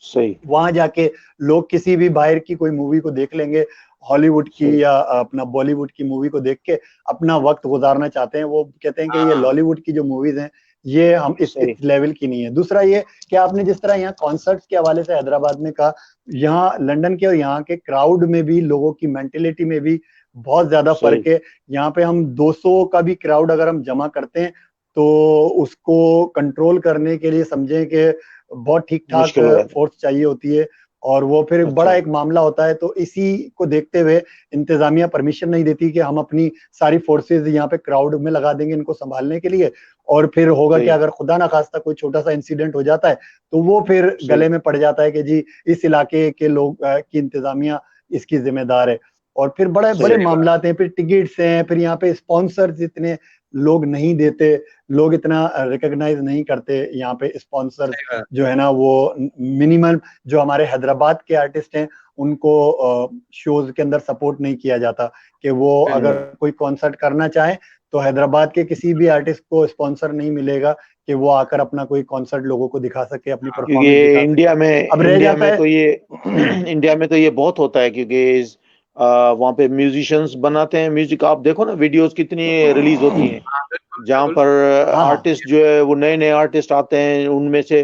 सही वहां जाके लोग किसी भी बाहर की कोई मूवी को देख लेंगे, हॉलीवुड की सही या अपना बॉलीवुड की मूवी को देख के अपना वक्त गुजारना चाहते हैं। वो कहते हैं कि ये हाँ, लॉलीवुड की जो मूवीज हैं ये हम इस सही लेवल की नहीं है। दूसरा ये कि आपने जिस तरह यहाँ कॉन्सर्ट्स के हवाले से हैदराबाद में कहा, यहाँ लंदन के और यहाँ के क्राउड में भी लोगों की मेंटेलिटी में भी बहुत ज्यादा सही फर्क है। यहाँ पे हम 200 का भी क्राउड अगर हम जमा करते हैं तो उसको कंट्रोल करने के लिए समझें कि बहुत ठीक ठाक मुश्किल हो जाता फोर्स चाहिए होती है, और वो फिर है। बड़ा अच्छा एक मामला होता है। तो इसी को देखते हुए इंतजामिया परमिशन नहीं देती कि हम अपनी सारी फोर्सेज यहाँ पे क्राउड में लगा देंगे इनको संभालने के लिए, और फिर होगा कि सही अगर खुदा ना खास्ता कोई छोटा सा इंसिडेंट हो जाता है तो वो फिर सही गले में पड़ जाता है कि जी इस इलाके के लोग की इंतजामिया इसकी जिम्मेदार है। और फिर बड़े बड़े सही मामला हैं, फिर टिकट्स हैं, फिर यहाँ पे स्पॉन्सर्स इतने लोग नहीं देते, लोग इतना रिकॉग्नाइज नहीं करते यहाँ पे स्पॉन्सर्स सही बात। जो है ना, वो मिनिमम जो हमारे हैदराबाद के आर्टिस्ट हैं उनको शोज के अंदर सपोर्ट नहीं किया जाता कि वो अगर कोई कॉन्सर्ट करना चाहे तो हैदराबाद के किसी भी आर्टिस्ट को स्पॉन्सर नहीं मिलेगा कि वो आकर अपना कोई कॉन्सर्ट लोगों को दिखा सके, अपनी परफॉर्मेंस क्योंकि दिखा सके। अब रह इंडिया जाता में तो ये है इंडिया में तो ये बहुत होता है, क्योंकि वहाँ पे म्यूजिशियंस बनाते हैं म्यूजिक। आप देखो ना वीडियोस कितनी रिलीज होती हैं हाँ, बिल्कुल, जहाँ बिल्कुल। पर हाँ हाँ आर्टिस्ट जो है वो नए नए आर्टिस्ट आते हैं, उनमें से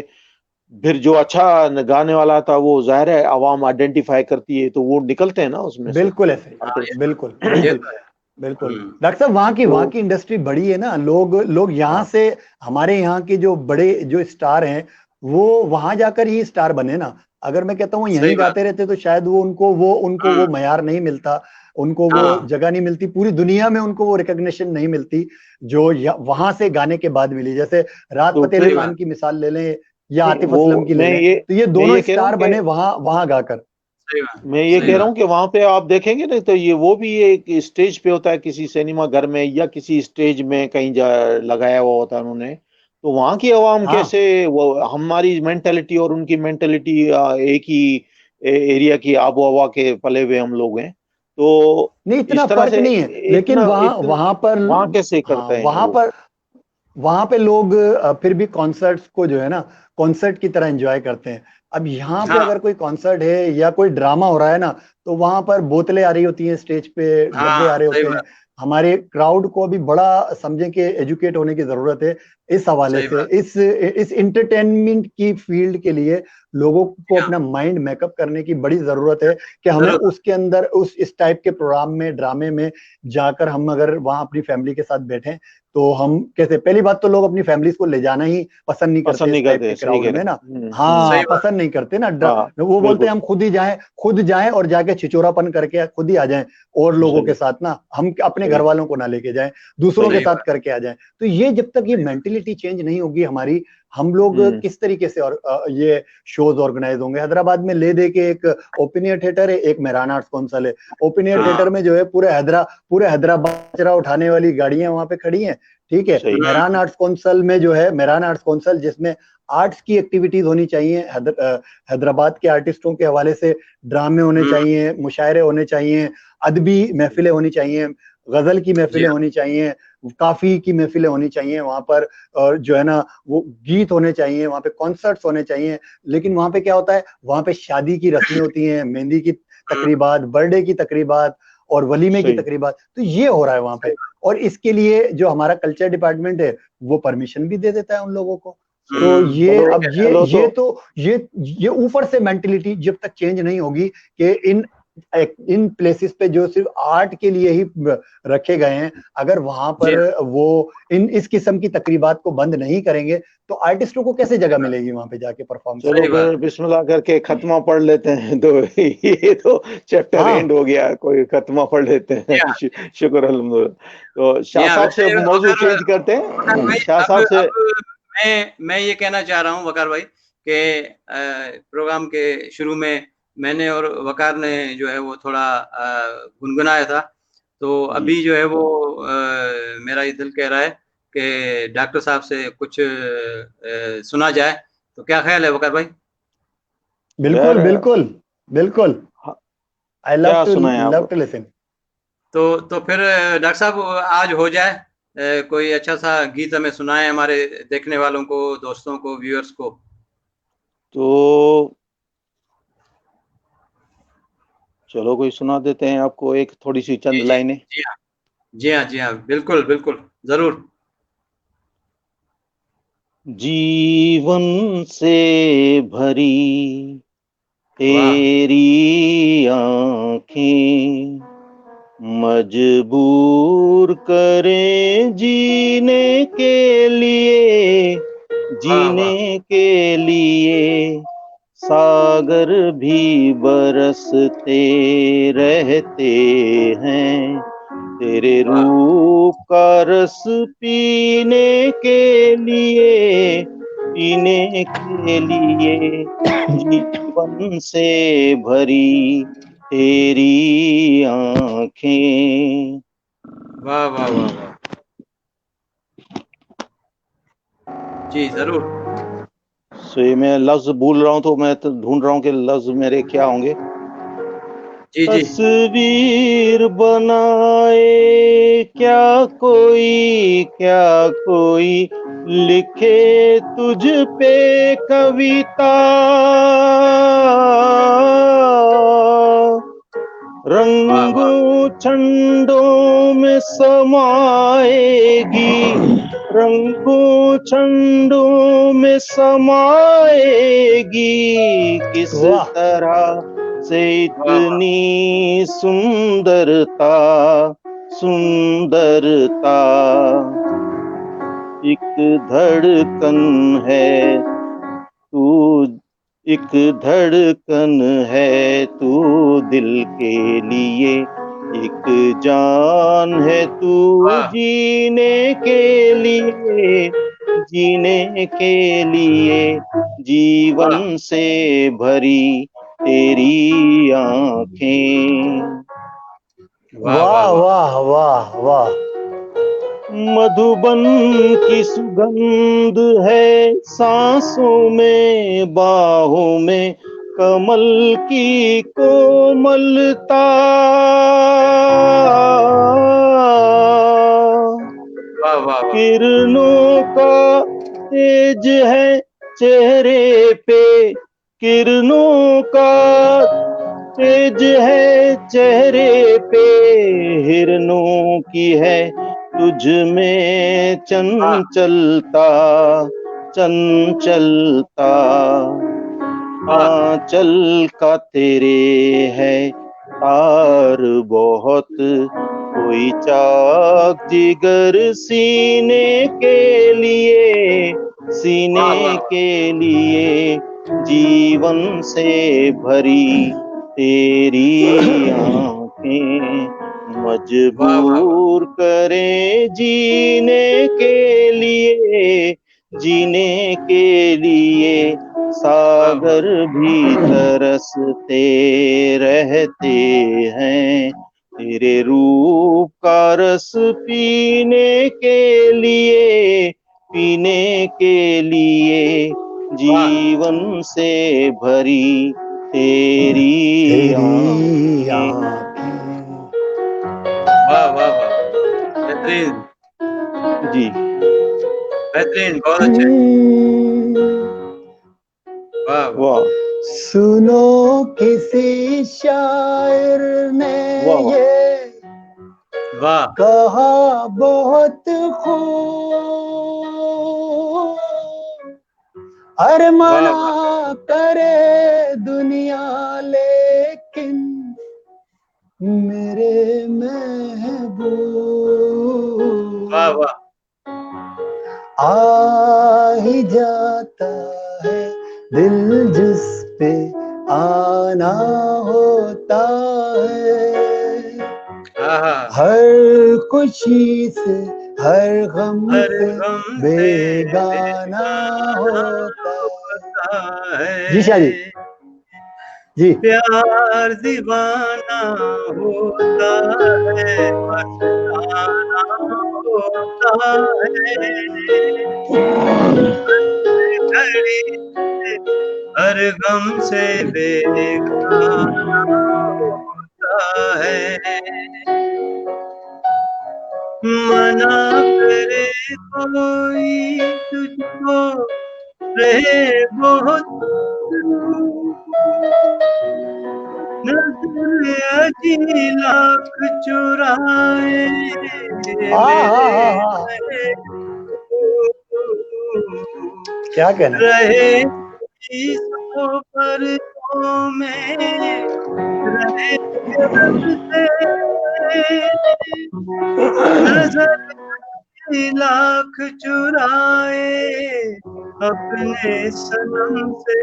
फिर जो अच्छा गाने वाला था वो जाहिर है आवाम आइडेंटिफाई करती है, तो वो निकलते हैं ना उसमें से बिल्कुल ऐसे ही, हाँ, आर्टिस्ट। बिल्कुल ये बिल्कुल तो है। बिल्कुल। हुँ, डॉक्टर साहब तो वहाँ की इंडस्ट्री बड़ी है ना, लोग लोग यहाँ हाँ से हमारे यहाँ के जो बड़े जो स्टार हैं वो वहां जाकर ही स्टार बने ना। अगर मैं कहता हूँ सही यहीं बात। गाते रहते तो शायद वो उनको वो मयार नहीं मिलता, उनको वो हाँ, जगह नहीं मिलती, पूरी दुनिया में उनको वो रिकग्निशन नहीं मिलती जो वहां से गाने के बाद मिली। जैसे राहत तो फतेह अली सही फिर खान बात। की मिसाल ले लें या नहीं, आतिफ असलम वो की ले लें, तो ये मैं दोनों ये कह रहा हूँ स्टार कि बने वहां वहां गाकर। सही बात। मैं ये सही कह रहा बात। हूँ कि वहां पे आप देखेंगे ना, तो ये वो भी एक स्टेज पे होता है किसी सिनेमा घर में या किसी स्टेज में कहीं लगाया हुआ होता है उन्होंने। तो वहां की आवाम हाँ कैसे, वो हमारी मेंटेलिटी और उनकी मेंटेलिटी एक ही एरिया की आबो हवा के पले हुए हम लोग हैं, तो नहीं इतना इस तरह फर्क से नहीं है, लेकिन वहां वहां पर वहां कैसे हाँ करते हैं वहां लोग। पर वहां पे लोग फिर भी कॉन्सर्ट्स को जो है ना कॉन्सर्ट की तरह एंजॉय करते हैं। अब यहाँ पे हाँ, अगर कोई कॉन्सर्ट है या कोई ड्रामा हो रहा है ना तो वहां पर बोतलें आ रही होती हैं स्टेज पे, डब्बे हाँ, आ रहे सही होते हैं। बात। हमारे क्राउड को अभी बड़ा समझे कि एजुकेट होने की जरूरत है इस हवाले सही से। बात। इस इंटरटेनमेंट की फील्ड के लिए लोगों को हाँ, अपना माइंड मेकअप करने की बड़ी जरूरत है कि हमें ज़रूर। उसके अंदर उस इस टाइप के प्रोग्राम में ड्रामे में जाकर हम अगर वहां अपनी फैमिली के साथ बैठें तो हम कैसे, पहली बात तो लोग अपनी फैमिलीज को ले जाना ही पसंद नहीं करते पसंद नहीं इस टाइप करते, के सही क्राउड कह रहे में ना। हैं। हाँ सही बात। पसंद नहीं करते ना, हाँ वो बोलते हैं बिल्कुल। हम खुद जाएं और जाके छिचोरापन करके खुद ही आ जाएं, और लोगों के सही साथ ना, हम अपने घर सही वालों को ना लेके जाएं, दूसरों के सही सही साथ बात। करके आ जाएं। तो ये जब तक ये सही बात। मेंटेलिटी चेंज नहीं होगी हमारी, हम लोग हम्म किस तरीके से और ये शोज ऑर्गेनाइज होंगे। हैदराबाद में ले दे के एक ओपिनियन थिएटर है, एक मेहरान आर्ट्स काउंसिल है। ओपिनियन हाँ, थिएटर में जो है पूरे हैदराबाद कचरा उठाने वाली गाड़ियां वहां पे खड़ी हैं, ठीक है। सही मेहरान आर्ट्स काउंसिल में जो है मेहरान आर्ट्स काउंसिल जिसमें आर्ट्स की एक्टिविटीज होनी चाहिए, हैदराबाद के आर्टिस्टों के हवाले से ड्रामे होने हुँ, चाहिए, मुशायरे होने चाहिए, अदबी महफिलें होनी चाहिए, गजल की जी महफिलें हाँ, होनी चाहिए, काफी की महफिलें होनी चाहिए वहां पर, और जो है ना वो गीत होने चाहिए वहां पे, कॉन्सर्ट्स होने चाहिए। लेकिन वहां पे क्या होता है, वहां पे शादी की रस्में होती हैं, मेहंदी की हुँ, तकरीबात, बर्थडे की तकरीबात और वलीमे की सही तकरीबात, तो ये हो रहा है वहां सही पे। बात। और इसके लिए जो हमारा कल्चर डिपार्टमेंट है वो परमिशन भी दे देता है उन लोगों को। सही। तो हुँ, ये चलो अब ठीक है। चलो तो ये ऊपर से मेंटेलिटी जब तक चेंज नहीं होगी कि इन इन प्लेसेस पे जो सिर्फ आर्ट के लिए ही रखे गए हैं, अगर वहां पर वो इस किस्म की तकरीबात को बंद नहीं करेंगे तो आर्टिस्टों को कैसे जगह मिलेगी वहां पे जाके परफॉर्म चलो फिर बिस्मिल्लाह करके खत्मा पढ़ लेते हैं। तो ये तो चैप्टर एंड हो गया, कोई खत्मा पढ़ लेते हैं। शुक्र अल्हम्दुलिल्लाह। तो शाह साहब से मौजू चेंज करते हैं। शाह साहब से मैं ये कहना चाह रहा हूँ वकार भाई कि प्रोग्राम के शुरू में मैंने और वकार ने जो है वो थोड़ा गुनगुनाया था, तो अभी जो है वो मेरा ये दिल कह रहा है कि डॉक्टर साहब से कुछ सुना जाए, तो क्या ख्याल है वकार भाई? बिल्कुल बिल्कुल बिल्कुल, आई लव टू लिसन। तो फिर डॉक्टर साहब आज हो जाए, कोई अच्छा सा गीत हमें सुनाए हमारे देखने वालों को, दोस्तों को, व्यूअर्स को। तो चलो कोई सुना देते हैं आपको एक थोड़ी सी चंद लाइनें। जी हाँ, जी हाँ, जी हाँ, बिल्कुल बिल्कुल, जरूर। जीवन से भरी तेरी आंखें मजबूर करें जीने के लिए, जीने के लिए सागर भी बरसते रहते हैं, तेरे रूप का रस पीने के लिए, पीने के लिए जीवन से भरी तेरी आंखें। वाह वाह वाह वाह, जी जरूर। ये मैं लफ्ज भूल रहा हूँ, तो मैं तो ढूंढ रहा हूँ कि लफ्ज मेरे क्या होंगे। जी जी। तस्वीर बनाए क्या कोई लिखे तुझ पे कविता, रंगों छंदों में समाएगी, रंगों छंदों में समाएगी, किस तरह से इतनी सुंदरता, सुंदरता। एक धड़कन है तू, एक धड़कन है तू दिल के लिए, एक जान है तू जीने के लिए, जीने के लिए जीवन से भरी तेरी आंखें। वाह वाह वाह वाह। मधुबन की सुगंध है सांसों में, बाहों में कमल की कोमलता, किरणों का तेज है चेहरे पे, किरणों का तेज है चेहरे पे, हिरणों की है तुझ में चंचलता, चंचलता। आंचल का तेरे है तार बहुत, कोई चाक जिगर सीने के लिए, सीने के लिए जीवन से भरी तेरी आंखें मजबूर करें जीने के लिए, जीने के लिए सागर भी तरसते रहते हैं, तेरे रूप का रस पीने के लिए, पीने के लिए जीवन से भरी तेरी आंखें। वाह वाह वाह, बेहतरीन जी, बेहतरीन, बहुत अच्छे। वाह वाह। सुनो किसी शायर ने ये वाह कहा बहुत खूब, अरमाना करे दुनिया लेकिन मेरे महबूब। वाह वाह। आ ही जाता है दिल जिस पे आना होता है, हर खुशी से हर गम हर से गम से बेगाना होता है। जी शाह जी। जी प्यार दीवाना होता है, मस्ताना होता है, घड़ी से हर गम से बेगाना होता है। मना करे कोई तुझको रहे बहुत नजर अजी लाख चुराए मेरे क्या कहना रहे सौ पर में रहे रब से नजर लाख चुराए अपने सनम से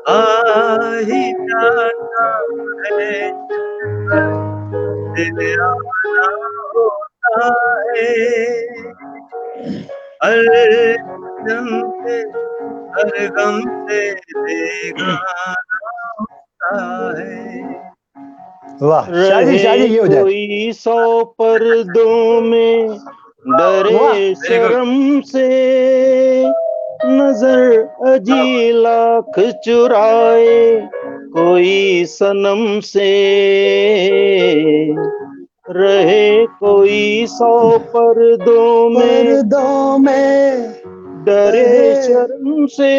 आ ही जाता है दिल आना होता है, हर दम से हर गम से बेगाना होता है। वाह शाह जी ये हो जाए। कोई 100 पर्दों में डरे शर्म से नजर अजी लाख चुराए कोई सनम से रहे कोई 100 पर्दों में डरे शर्म से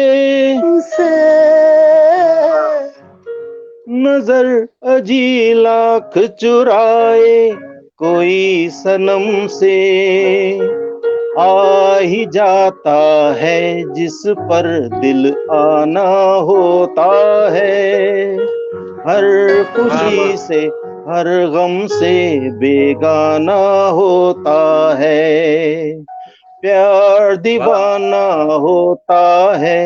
नजर अजी लाख चुराए कोई सनम से आ ही जाता है जिस पर दिल आना होता है, हर खुशी से हर गम से बेगाना होता है, प्यार दीवाना होता है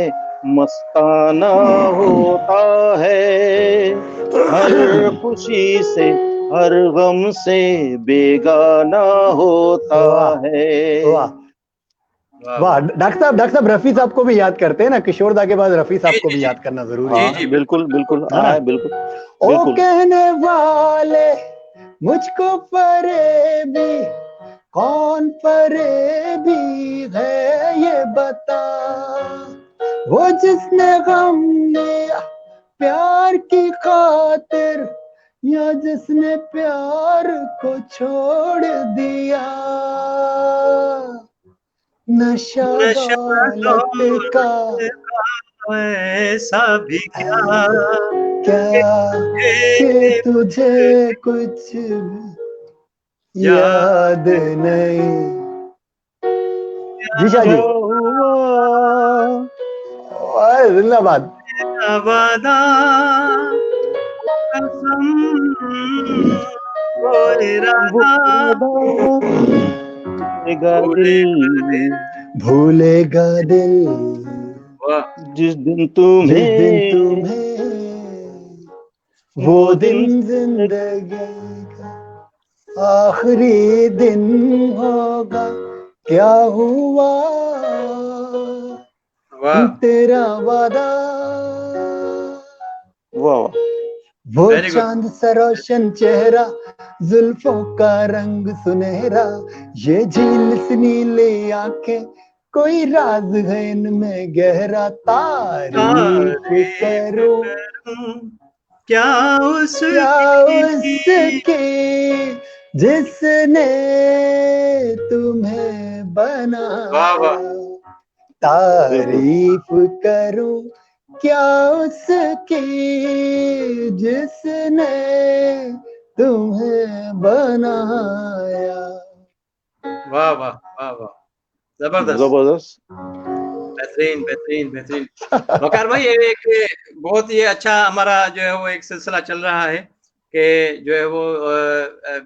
मस्ताना होता है, हर खुशी से हर गम से बेगाना होता है। वाह डॉक्टर साहब रफी साहब को भी याद करते हैं ना, किशोर दा के बाद रफी साहब को भी याद करना जरूरी है। जी बिल्कुल बिल्कुल बिल्कुल। ओ कहने वाले मुझको फरेबी कौन फरेबी है ये बता, वो जिसने गम लिया प्यार की खातिर या जिसने प्यार को छोड़ दिया, नशा दौलत का ऐसा भी क्या कि तुझे कुछ याद नहीं। जी शाह जी जिंदाबाद। वादा कसम वो इरादा भूलेगा दिल जिस दिन तुम्हें वो दिन जिंदगी का आखिरी दिन होगा, क्या हुआ तेरा वादा, वो चांद सा रोशन चेहरा जुल्फों का रंग सुनहरा, ये झील सी नीली आंखें कोई राज है इनमें गहरा, तारीफ करूं क्या उसके जिसने तुम्हें बनाया, तारीफ करूं क्या उसकी जिसने तुम्हें बनाया। वाह वाह वाह वाह जबरदस्त बेहतरीन बेहतरीन बेहतरीन। वकार भाई एक बहुत ही अच्छा हमारा जो है वो एक सिलसिला चल रहा है कि जो है वो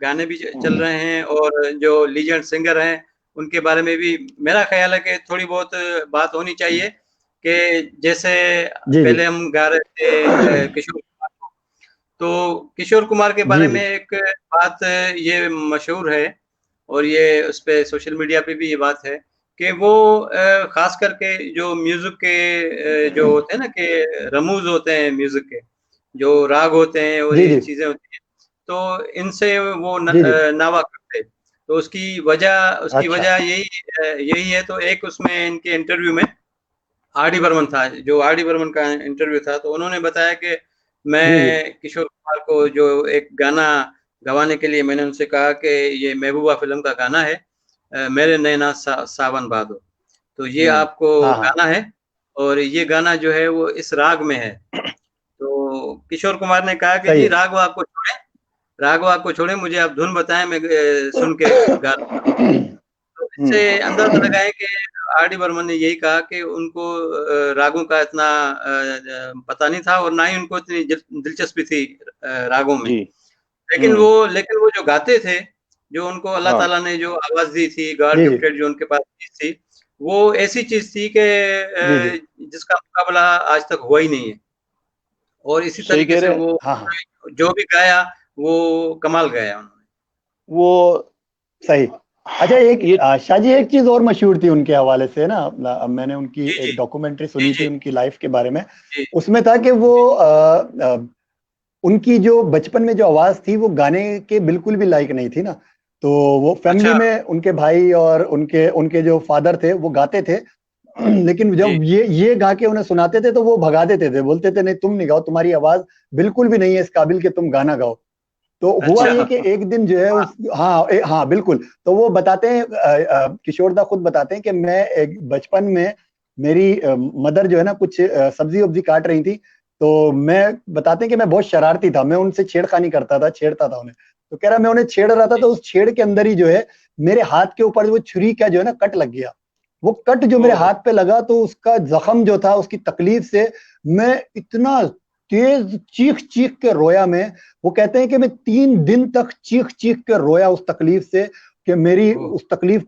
गाने भी चल रहे हैं, और जो लीजेंड सिंगर हैं उनके बारे में भी मेरा ख्याल है कि थोड़ी बहुत बात होनी चाहिए, कि जैसे जी जी पहले हम गा रहे थे किशोर कुमार को, तो किशोर कुमार के जी बारे में जी एक बात ये मशहूर है, और ये उस पे सोशल मीडिया पे भी ये बात है कि वो खास करके जो म्यूजिक के जो होते हैं ना, कि रमूज होते हैं म्यूजिक के, जो राग होते हैं और जी ये जी चीजें होती हैं, तो इनसे वो जी जी नावा करते। तो उसकी अच्छा वजह यही है। तो एक उसमें इनके इंटरव्यू में आर डी बर्मन था, जो आर डी बर्मन का इंटरव्यू था, तो उन्होंने बताया कि जी जी मैं किशोर कुमार को जो एक गाना गवाने के लिए मैंने उनसे कहा कि ये महबूबा फिल्म का गाना है, मेरे नैना सावन भादो, तो ये आपको हाँ हाँ गाना है, और ये गाना जो है वो इस राग में है। तो किशोर कुमार ने कहा कि सही जी है राग वाग को छोड़े, मुझे आप धुन बताएं, मैं सुन के गा लूंगा। तो इससे अंदाजा लगाएं कि आर डी बर्मन ने यही कहा कि उनको रागों का इतना पता नहीं था, और ना ही उनको इतनी दिलचस्पी थी रागों में। जी। लेकिन वो जो गाते थे, जो उनको अल्लाह हाँ ताला ने जो आवाज दी थी, गॉड जी जी गिफ्टेड जो उनके पास चीज थी, वो ऐसी चीज थी कि जी जी जिसका मुकाबला आज तक हुआ ही नहीं है। और इसी सही तरीके कह से रहे हैं। वो हाँ हाँ जो भी गाया वो कमाल गाया उन्होंने। वो सही। अच्छा एक ये शाहजी एक चीज और मशहूर थी उनके हवाले से ना, मैंने उनकी जी जी एक डॉक्यूमेंट्री जी सुनी थी जी उनकी लाइफ के बारे में। जी। उसमें था कि वो उनकी जो बचपन में जो आवाज थी वो गाने के बिल्कुल भी लायक नहीं थी ना। तो वो फैमिली अच्छा। में उनके भाई और उनके उनके जो फादर थे वो गाते थे। लेकिन जी जब ये गा के उन्हें सुनाते थे तो वो भगा देते थे, बोलते थे नहीं तुम नहीं गाओ, तुम्हारी आवाज बिल्कुल भी नहीं है इस काबिल कि तुम गाना गाओ। तो हुआ अच्छा। ये कि एक दिन जो है वाह। हाँ बिल्कुल। तो वो बताते हैं, किशोर दा खुद बताते हैं कि मैं एक बचपन में मेरी मदर जो है ना कुछ सब्जी वब्जी काट रही थी, तो मैं बताते हैं कि मैं बहुत शरारती था, मैं उनसे छेड़खानी करता था, छेड़ता था उन्हें। तो कह रहा मैं उन्हें छेड़ रहा था जी। तो उस छेड़ के अंदर ही जो है मेरे हाथ के ऊपर वो छुरी का जो है ना कट लग गया। वो कट जो मेरे ओह। हाथ पे लगा तो उसका जख्म जो था उसकी तकलीफ से मैं इतना तेज चीख चीख के रोया। मैं वो कहते हैं कि मैं 3 दिन तक चीख चीख के रोया उस तकलीफ से कि मेरी ओह। उस तकलीफ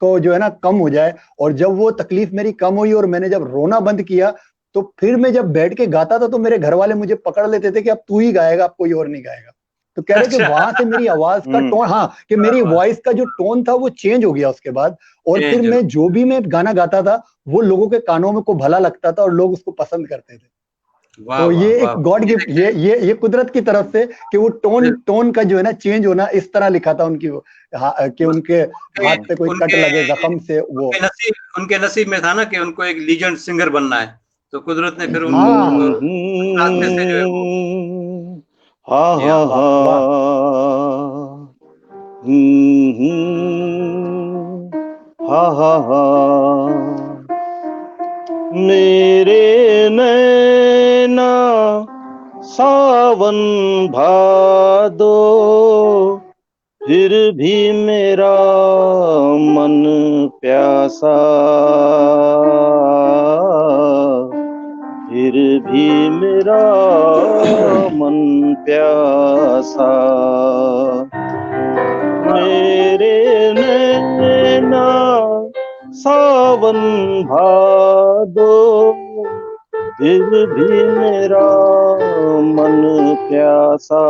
को जो है ना कम हो जाए। और जब वो तकलीफ मेरी कम हुई और मैंने जब रोना बंद किया तो फिर मैं जब बैठ के गाता था तो मेरे घर वाले मुझे पकड़ लेते थे कि अब तू ही गाएगा, अब कोई और नहीं गाएगा। तो कह रहे कि अच्छा। वहां से मेरी आवाज का हम्म टोन, हाँ कि वाह मेरी वाह। वॉइस का जो टोन था वो चेंज हो गया उसके बाद। और फिर चेंज हो मैं जो भी मैं गाना गाता था वो लोगों के कानों में को भला लगता था और लोग उसको पसंद करते थे। गया। वाह तो वाह ये एक वाह। गॉड ये गिफ्ट, देखिए। ये कुदरत की तरफ से कि वो टोन बिल्कुल। टोन का जो है ना चेंज होना इस तरह लिखा था उनकी कि उनके उनके हाथ पे कोई कट उनके लगे जख्म से वो। उनके नसीब में था ना कि उनको एक लीजेंड सिंगर बनना है, तो कुदरत ने फिर उनको हाँ रास्ते से जो है वो हाँ दिया। हाँ वाह वाह हाँ हाँ हाँ हाँ मेरे नैना सावन भादो फिर भी मेरा मन प्यासा फिर भी मेरा मन प्यासा मेरे नैना सावन भादो फिर भी मेरा मन प्यासा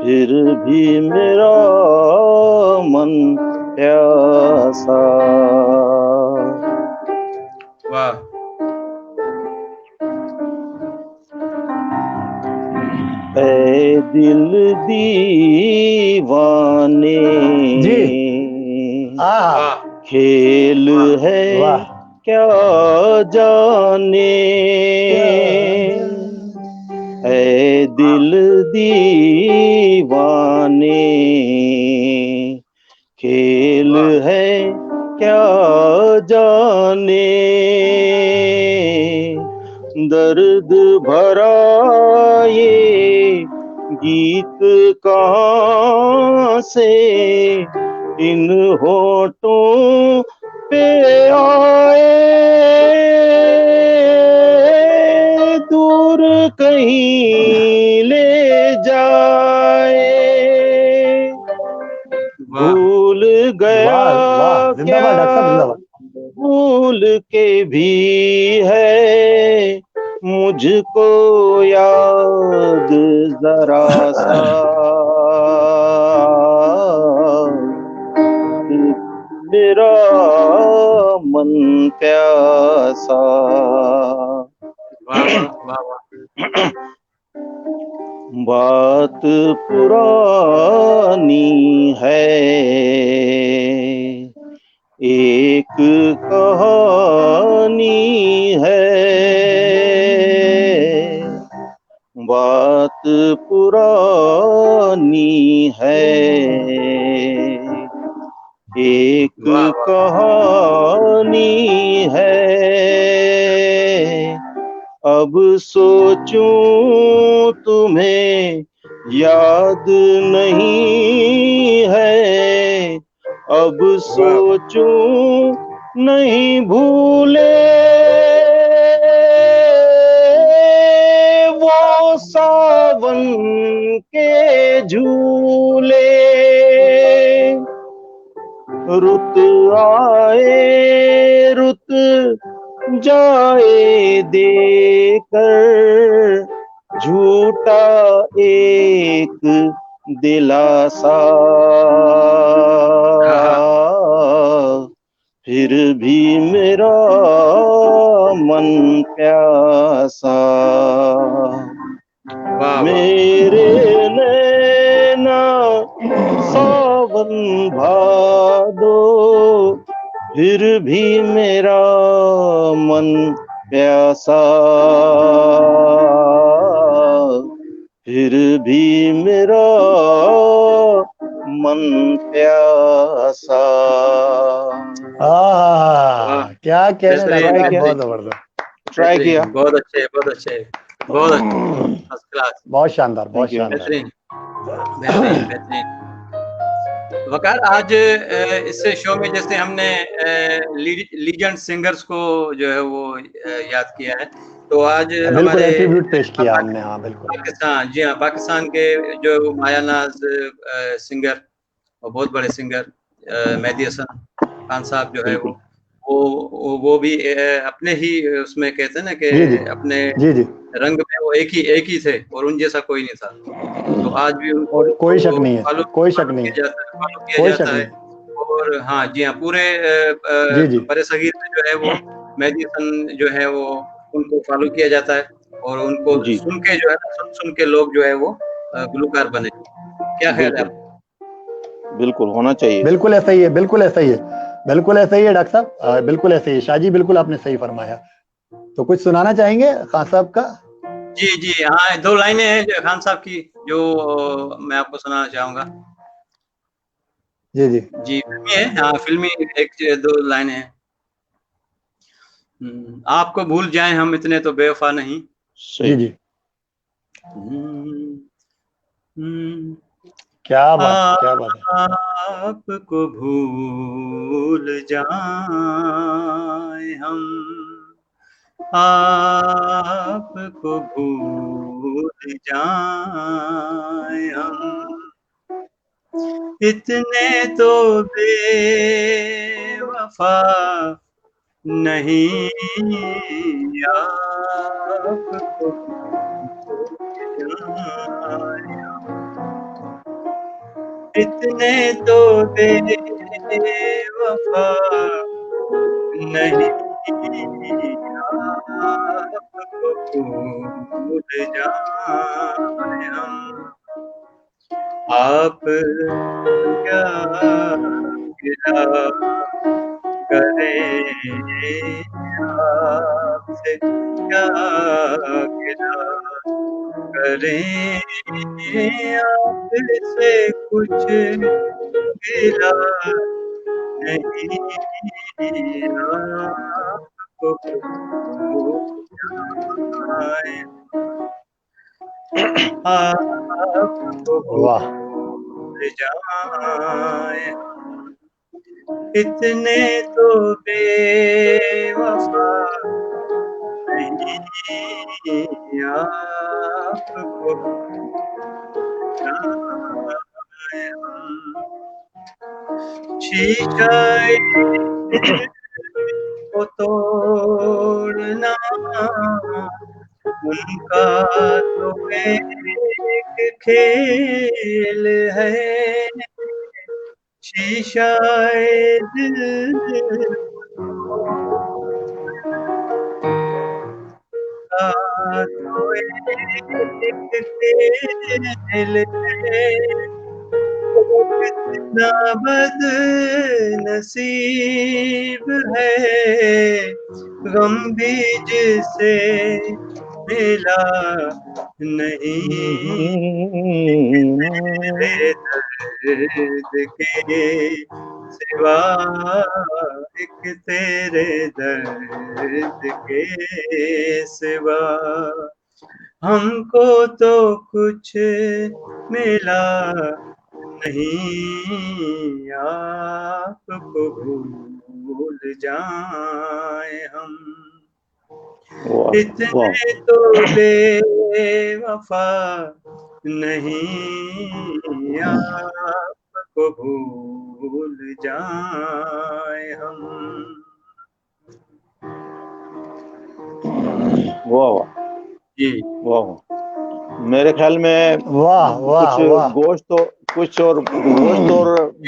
फिर भी मेरा मन प्यासा। वाह। ऐ दिल दीवाने जी हाँ वाह खेल वाह है वाह क्या जाने क्या ऐ दिल दीवाने खेल वाह। है क्या जाने दर्द भरा ये गीत कहाँ से इन होठों पे आए दूर दूर कहीं ले जाए, भूल गया वाह वाह, क्या जिंदाबाद डॉक्टर साहब, जिंदाबाद। भूल के भी है मुझको याद जरा सा, मेरा मन प्यासा। वाह वाह वाह वाह। बात पुरानी है, एक कहानी है, बात पुरानी है, एक वाह वाह कहानी है। अब सोचूं तुम्हें याद नहीं है, अब सोचूं नहीं भूले वो सावन के झूले, रुत आए रुत जाए देकर झूठा एक दिलासा, फिर भी मेरा मन प्यासा। मेरे नैना सावन भादो, फिर भी मेरा मन प्यासा, फिर भी मेरा मन प्यासा। क्या कहने लगा, क्या? बहुत जबरदस्त, ट्राई किया, बहुत अच्छे बहुत अच्छे बहुत अच्छे, फर्स्ट क्लास, बहुत शानदार, बहुत शानदार। बेहतरीन बेहतरीन बेहतरीन। वकार, आज इस शो में जैसे हमने लीजेंड सिंगर्स को जो है वो याद किया है, तो आज बिल्कुल हमारे ट्रिब्यूट पेश किया हमने। हाँ बिल्कुल, पाकिस्तान, जी हाँ, पाकिस्तान के जो मायानाज सिंगर और बहुत बड़े सिंगर मेहदी हसन खान साहब जो है वो भी अपने ही उसमें कहते हैं ना कि जी जी अपने जी जी, रंग में वो एक ही थे और उन जैसा कोई नहीं था। तो आज भी उनको और कोई शक नहीं है, कोई शक नहीं है, फॉलो किया कोई जाता शक है। नहीं। और हाँ जी हाँ, पूरे जी जी, बड़े सगीर में जो है वो मेहदी हसन जो है वो उनको फॉलो किया जाता है और उनको जी सुन के जो है सुन के लोग जो है वो गुलकार बने। क्या ख्याल है बिल्कुल बिल्कुल होना चाहिए। बिल्कुल ऐसा ही है, बिल्कुल ऐसा ही है, बिल्कुल ऐसा ही है डॉक्टर साहब, बिल्कुल ऐसा ही है। शाहजी, बिल्कुल आपने सही फरमाया। तो कुछ सुनाना चाहेंगे खान साहब का? जी जी हाँ, 2 लाइनें हैं जो खान साहब की जो मैं आपको सुनाना चाहूंगा। जी जी जी फिल्मी है, हाँ फिल्मी, एक 2 लाइनें हैं। आपको भूल जाएं हम इतने तो बेवफा नहीं। जी जी, क्या बात है, क्या बात है। आपको भूल जाएं हम, आपको भूल जाएं हम, इतने तो बेवफा नहीं, आपको भूल जाएं, इतने तो बेवफा नहीं, आपको भूल जाएं हम, आप क्या गिला करें, आपसे क्या गिला करें, आपसे कुछ गिला नहीं, आपको भूल जाएं, आपको वाह, भूल जाएं, इतने तो बेवफा नहीं आपको जाए हम। शीशा दिल को तोड़ना उनका तो एक खेल है। शीशा दिल का तो एक खेल है। वो कितना बदनसीब है गम बीज से मिला नहीं तेरे दर्द के सिवा, एक तेरे दर्द के सिवा हमको तो कुछ मिला नहीं आपको भूल जाए हम। इतने तो बेवफा नहीं आपको भूल जाए हम। वाह जी वाह, मेरे ख्याल में वाह वाह वाह, कुछ और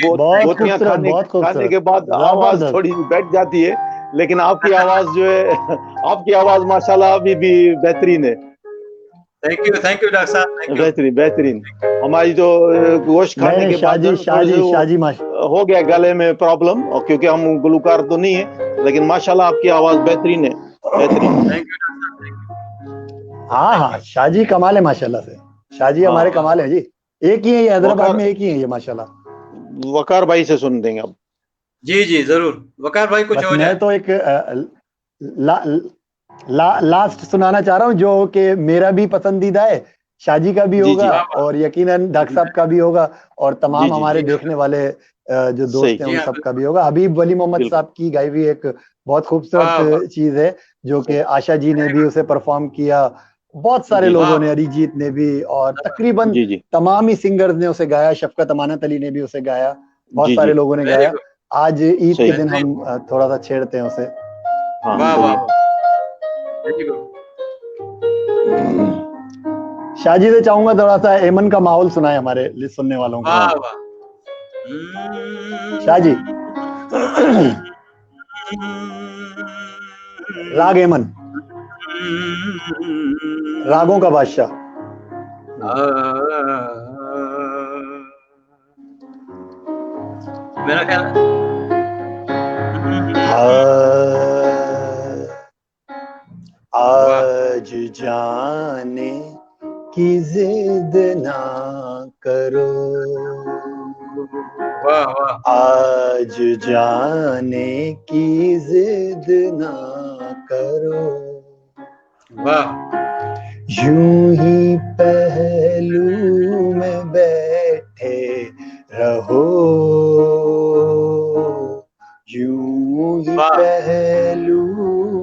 बोतियां खाने के बाद आवाज थोड़ी बैठ जाती है, लेकिन आपकी आवाज जो है आपकी आवाज माशाल्लाह अभी भी बेहतरीन है। थैंक यू डॉक्टर साहब, बेहतरीन। हमारी जो गोश्त खाने के बाद शाजी हो गया गले में प्रॉब्लम, और क्योंकि हम गुलकार तो नहीं है, लेकिन माशाल्लाह आपकी आवाज बेहतरीन है, बेहतरीन। Thank you. हाँ, शाजी कमाल है माशाल्लाह से, शाजी हमारे कमाल है जी। एक ही है ये, हैदराबाद में एक ही है ये माशाल्लाह। वकार भाई से सुन देंगे अब। जी जरूर, वकार भाई कुछ हो जाए। मैं तो एक लास्ट सुनाना चाह रहा हूँ जो कि मेरा भी पसंदीदा है, शाजी का भी होगा और यकीनन डॉक्टर साहब का भी होगा और तमाम हमारे देखने वाले जो दोस्त हैं उन सब का भी होगा। हबीब वली मोहम्मद साहब की गाई हुई एक बहुत खूबसूरत चीज है जो कि आशा जी ने भी उसे परफॉर्म किया, बहुत सारे लोगों ने, अरिजीत ने भी, और तकरीबन तमाम ही सिंगर्स ने उसे गाया, शफकत अमानत अली ने भी उसे गाया, बहुत सारे लोगों ने गाया। आज ईद के दिन हम थोड़ा सा छेड़ते हैं उसे। शाजी से चाहूंगा थोड़ा सा एमन का माहौल सुनाए हमारे सुनने वालों को। शाजी राग एमन, रागों का बादशाह। मेरा ख्याल आज जाने की जिद ना करो, आज जाने की जिद ना करो, यूं ही पहलू में बैठे रहो, यूं ही पहलू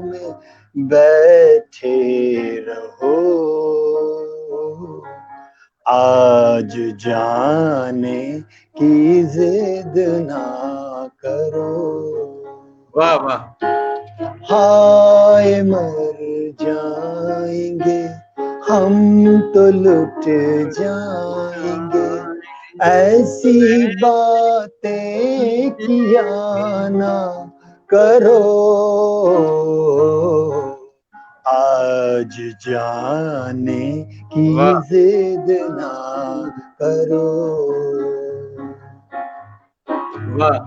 में बैठे रहो, आज जाने की जिद ना करो। वाह वाह, हाय मर जाएंगे हम तो लुट जाएंगे, ऐसी बातें किया ना करो, आज जाने की जिद ना करो। वाह,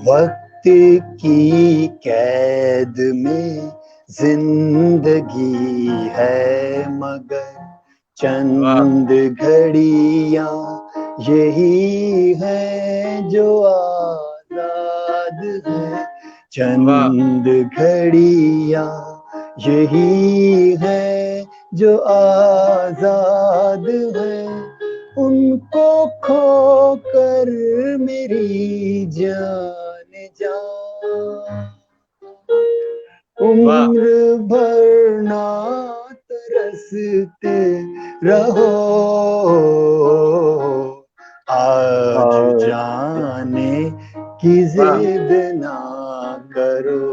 वक्त की कैद में जिंदगी है मगर चंद घड़ियां यही है जो आजाद है, चंद घड़ियां यही है जो आजाद है, उनको खोकर मेरी जान जा, उम्र भर ना तरसते रहो, आज जाने की जिद ना करो,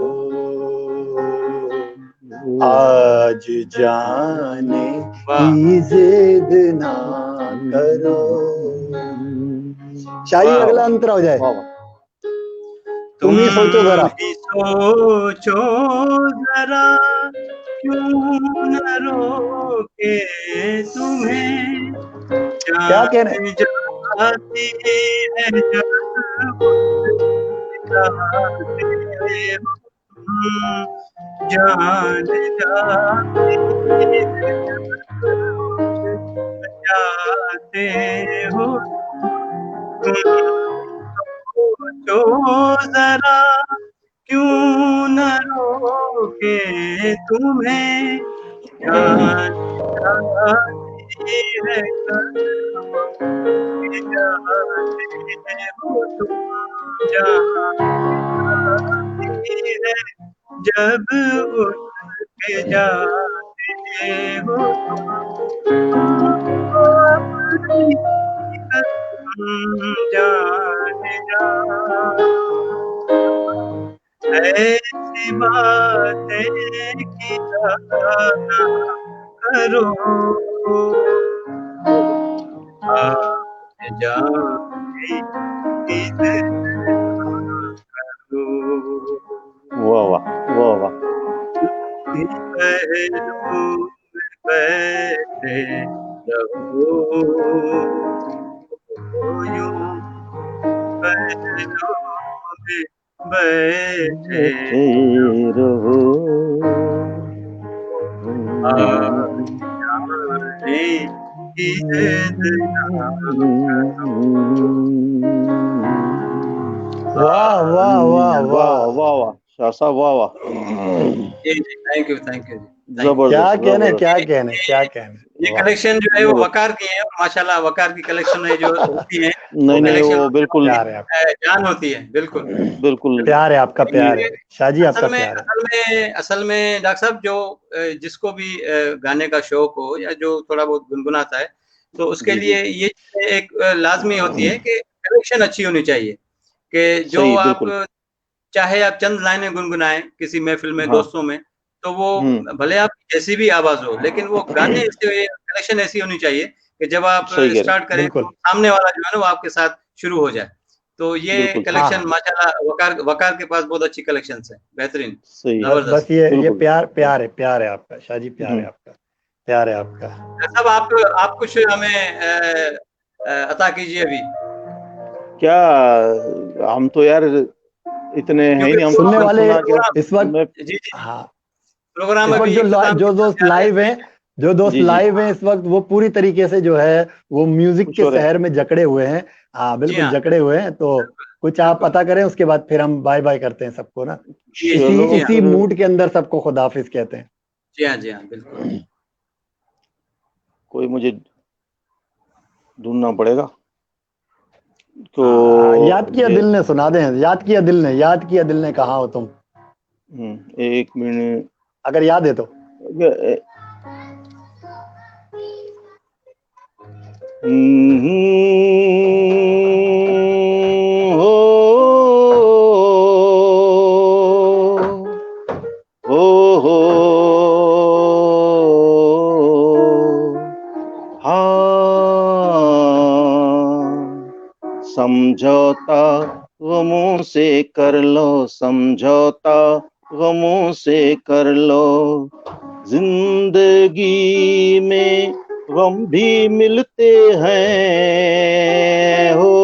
आज जाने की जिद ना करो। शाही अगला अंतरा हो जाए। तुम ही सोचो जरा, सोचो जरा, क्यों न रोके तुम्हें, क्या कहने जाती है जब जान जाते हो, सोचो जरा, क्यों न रोके तुम्हें, जान जाती है जाते हो तुम, जाती है जब उठ के जाते हो तुम, जाने जा, ऐसी बातें किया ना करो, आज जाने की जिद ना करो। वाह वाह वाह वाह। पहलू में बैठे रहो, यूं पहलू में बैठे रहो, आज जाने की जिद ना वाह वाह वाह वाह वाह वाह वाह, शाह साहब वाह वाह, थैंक यू जी। क्या जबरदस्त कहने जबरदस्त। क्या कहने क्या कहने। ये कलेक्शन जो है वो वकार की है, माशाल्लाह वकार की कलेक्शन है जो होती है, नहीं नहीं, कलेक्शन वो बिल्कुल प्यार है आपका, जान होती है, बिल्कुल बिल्कुल। प्यार है आपका, प्यार है शाह जी, आपका प्यार है। असल में डॉक्टर साहब जो जिसको भी गाने का शौक हो या जो थोड़ा बहुत गुनगुनाता है, तो उसके जी, लिए ये एक लाजमी होती है कि कलेक्शन अच्छी होनी चाहिए, कि जो सही, आप बिल्कुल। चाहे आप चंद लाइनें गुनगुनाएं किसी महफिल में, हाँ। दोस्तों में, तो वो भले आप जैसी भी आवाज हो, लेकिन वो गाने से कलेक्शन ऐसी होनी चाहिए कि जब आप सही कह रहे हैं। स्टार्ट करें तो बिल्कुल सामने वाला जो है ना वो आपके साथ शुरू हो जाए। तो ये बिल्कुल सही। कलेक्शन हाँ माशाल्लाह वकार के पास बहुत अच्छी कलेक्शन है, बेहतरीन, सही है। बस जबरदस्त। ये बिल्कुल। प्यार है आपका शाह जी, प्यार है आपका, प्यार है आपका। सब आप कुछ हमें अता कीजिए अभी, क्या, हम तो यार इतने हैं ही क्योंकि नहीं, हम सुनने तो वाले सुना क्या इस वक्त, मैं। जी जी हाँ प्रोग्राम इस वक्त अभी इख्तिताम जो की तरफ दोस्त जा रहे लाइव हैं, जो दोस्त जी जी, लाइव हैं इस वक्त, वो पूरी तरीके से जो है वो म्यूजिक खुश के हो रहे हैं। शहर में जकड़े हुए हैं। हाँ जी बिल्कुल हाँ, जकड़े हुए हैं, तो कुछ आप बिल्कुल। पता करें, उसके बाद फिर हम बाय बाय करते हैं सबको ना, चलो जी हाँ, इसी फिर। मूड के अंदर सबको खुदाफिज कहते हैं। जी हाँ, बिल्कुल। कोई मुझे ढूंढना पड़ेगा तो। याद किया दिल ने, सुना दें, याद किया दिल ने कहा हो तुम, एक मिनट, अगर याद है तो। हो हो हाँ, समझौता गमों से कर लो, समझौता गमों से कर लो, जिंदगी में गम भी मिलते हैं हो,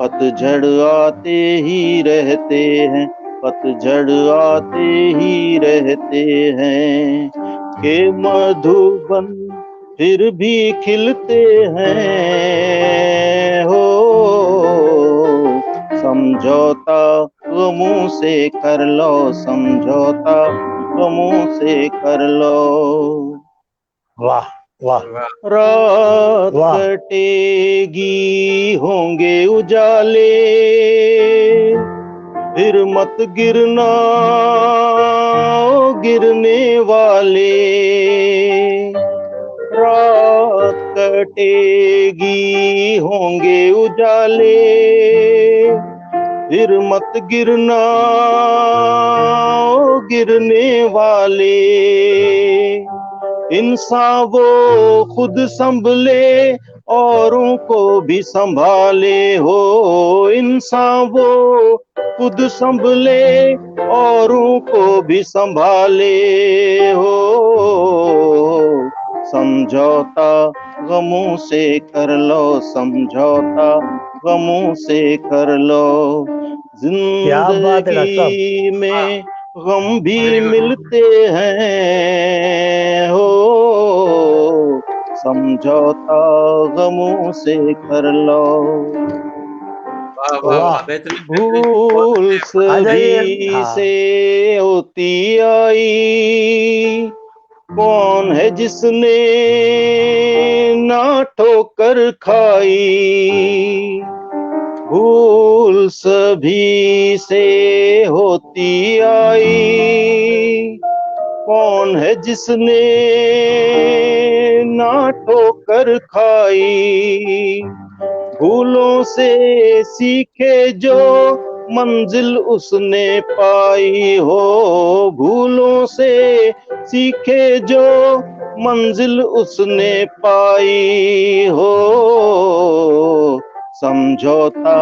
पतझड़ आते ही रहते हैं, पतझड़ आते ही रहते हैं, के मधुबन फिर भी खिलते हैं हो, समझौता गमों से कर लो, समझौता गमों से कर लो। वाह वाह रात वाह कटेगी होंगे उजाले, फिर मत गिरना ओ गिरने वाले। रात कटेगी होंगे उजाले, फिर मत गिरना ओ गिरने वाले। इंसान वो खुद संभले औरों को भी संभाले हो, इंसान वो खुद संभले औरों को भी संभाले हो। समझौता गमों से कर लो, समझौता गमों से कर लो। क्या बात है डॉक्टर साहब। जिंदगी में गम भी Very good. मिलते हैं हो, समझौता गमों से कर लो। वाह वाह वाह वाह, बेहतरीन बेहतरीन, बहुत भूल अच्छे। आ जाइए। सभी हाँ से होती आई, कौन है जिसने ना ठोकर खाई। भूल सभी से होती आई, कौन है जिसने ना ठोकर खाई। भूलों से सीखे जो मंजिल उसने पाई हो, भूलों से सीखे जो मंजिल उसने पाई हो। समझौता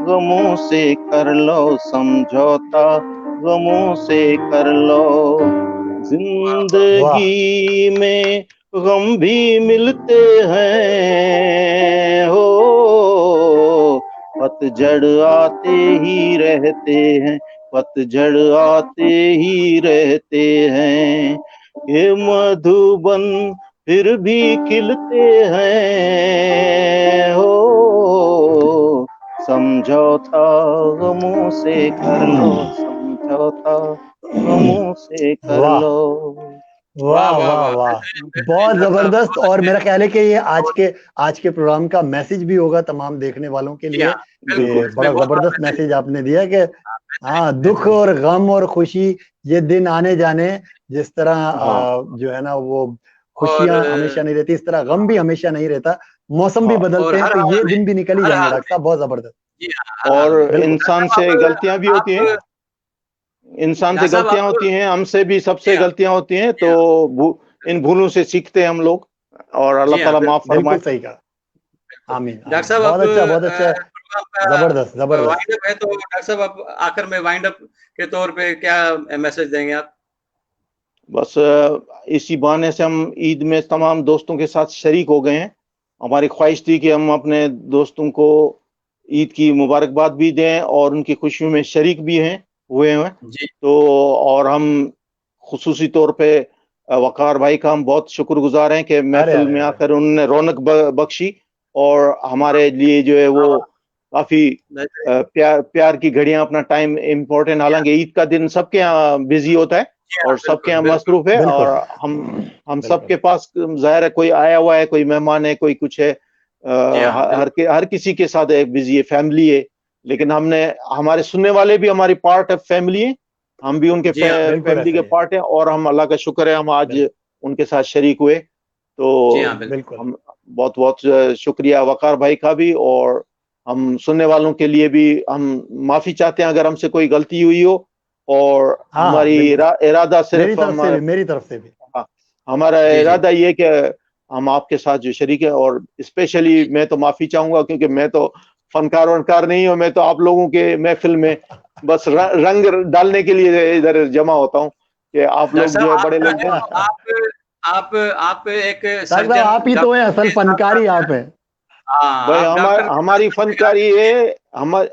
गमों से कर लो, समझौता गमों से कर लो। जिंदगी में गम भी मिलते हैं हो, पतझड़ आते ही रहते हैं, पतझड़ आते ही रहते हैं। ये मधुबन फिर भी खिलते हैं हो, समझौता गमों से कर लो, समझौता गमों से कर वाह लो। वाह वाह वाह वाह वाह, वाह, बेहतरीन बेहतरीन बहुत डॉक्टर साहब, जबरदस्त। बहुत और अच्छे। मेरा ख्याल है कि ये आज के प्रोग्राम का मैसेज भी होगा तमाम देखने वालों के जी लिए हाँ, बिल्कुल, कि बिल्कुल इसमें बड़ा बहुत बड़ा जबरदस्त मैसेज। मैसेज आपने दिया कि हाँ, हाँ, बेहतरीन दुख बेहतरीन। और गम और खुशी ये दिन आने जाने, जिस तरह हाँ जो है ना वो और खुशियां हमेशा नहीं रहती, इस तरह गम भी हमेशा नहीं रहता। मौसम भी हाँ। बदलते और हैं हर तो हाल ये में, दिन भी निकल ही हर जाएंगे हाल डॉक्टर में। साहब, बहुत जबरदस्त। जी हाँ, हर हाल और में। बिल्कुल इंसान डॉक्टर से गलतियां भी साहब होती हैं, आप इंसान से डॉक्टर साहब गलतियां आप होती हैं, हमसे भी जी सबसे हाँ, गलतियां होती हैं, जी तो हाँ, इन भूलों से सीखते हैं हम लोग, और अल्लाह जी हाँ, ताला बिल्कुल, माफ बिल्कुल फरमाए। सही कहा। बिल्कुल। आमीन डॉक्टर आमीन, साहब बहुत अब अच्छा बहुत अच्छा। प्रोग्राम का जबरदस्त जबरदस्त। वाइंड अप है, तो डॉक्टर साहब आप आखिर में वाइंड अप के तौर पे क्या मैसेज देंगे आप? बस इसी बहाने से हम ईद में तमाम दोस्तों के साथ शरीक हो गए हैं। हमारी ख्वाहिश थी कि हम अपने दोस्तों को ईद की मुबारकबाद भी दें और उनकी खुशियों में शरीक भी हुए हैं। जी, तो और हम खुसूसी तौर पे वकार भाई का हम बहुत शुक्रगुजार हैं कि अरे महफिल अरे में अरे, आकर उन्होंने रौनक बख्शी, और हमारे लिए जो है वाह, वो वाह! काफी बेहतरीन। प्यार प्यार की घड़ियां, अपना टाइम इम्पोर्टेंट, जी हाँ, हालांकि ईद का दिन सबके यहाँ बिजी होता है जी हाँ, और सबके बिल्कुल, यहाँ बिल्कुल। मसरूफ है, बिल्कुल और हम बिल्कुल सबके पास जाहिर है कोई आया हुआ है, कोई मेहमान है, कोई कुछ है, जी हाँ, बिल्कुल। हर किसी के साथ एक बिजी है, फैमिली है। लेकिन हमने, हमारे सुनने वाले भी हमारी पार्ट है, फैमिली है, हम भी उनके जी हाँ, बिल्कुल फैमिली ऐसा के ही है। पार्ट है, और हम अल्लाह का शुक्र है हम आज बिल्कुल उनके साथ शरीक हुए। जी हाँ, तो बिल्कुल। बिल्कुल। हम बहुत बहुत शुक्रिया वकार भाई का भी, और हम सुनने वालों के लिए भी हम माफी चाहते हैं अगर हमसे कोई गलती हुई हो, और हाँ हाँ हमारी बिल्कुल, इरादा मेरी सिर्फ तरफ से हमारा, भी, मेरी तरफ से भी। हाँ, हमारा जी, जी। इरादा ये है कि हम आपके साथ जो शरीक है, और स्पेशली जी, मैं तो माफी चाहूंगा क्योंकि मैं तो फनकार वनकार नहीं हूँ, मैं तो आप लोगों के महफिल में बस रंग डालने के लिए इधर जमा होता हूँ, कि आप डॉक्टर लोग जो साहब है आप बड़े जो लोग है हैं। तो आप एक डॉक्टर साहब सर्जन आप ही तो हैं, डॉक्टर असल के फनकारी साथ-साथ आप हैं। भाई आप डॉक्टर के हमारी साथ-साथ फनकारी है,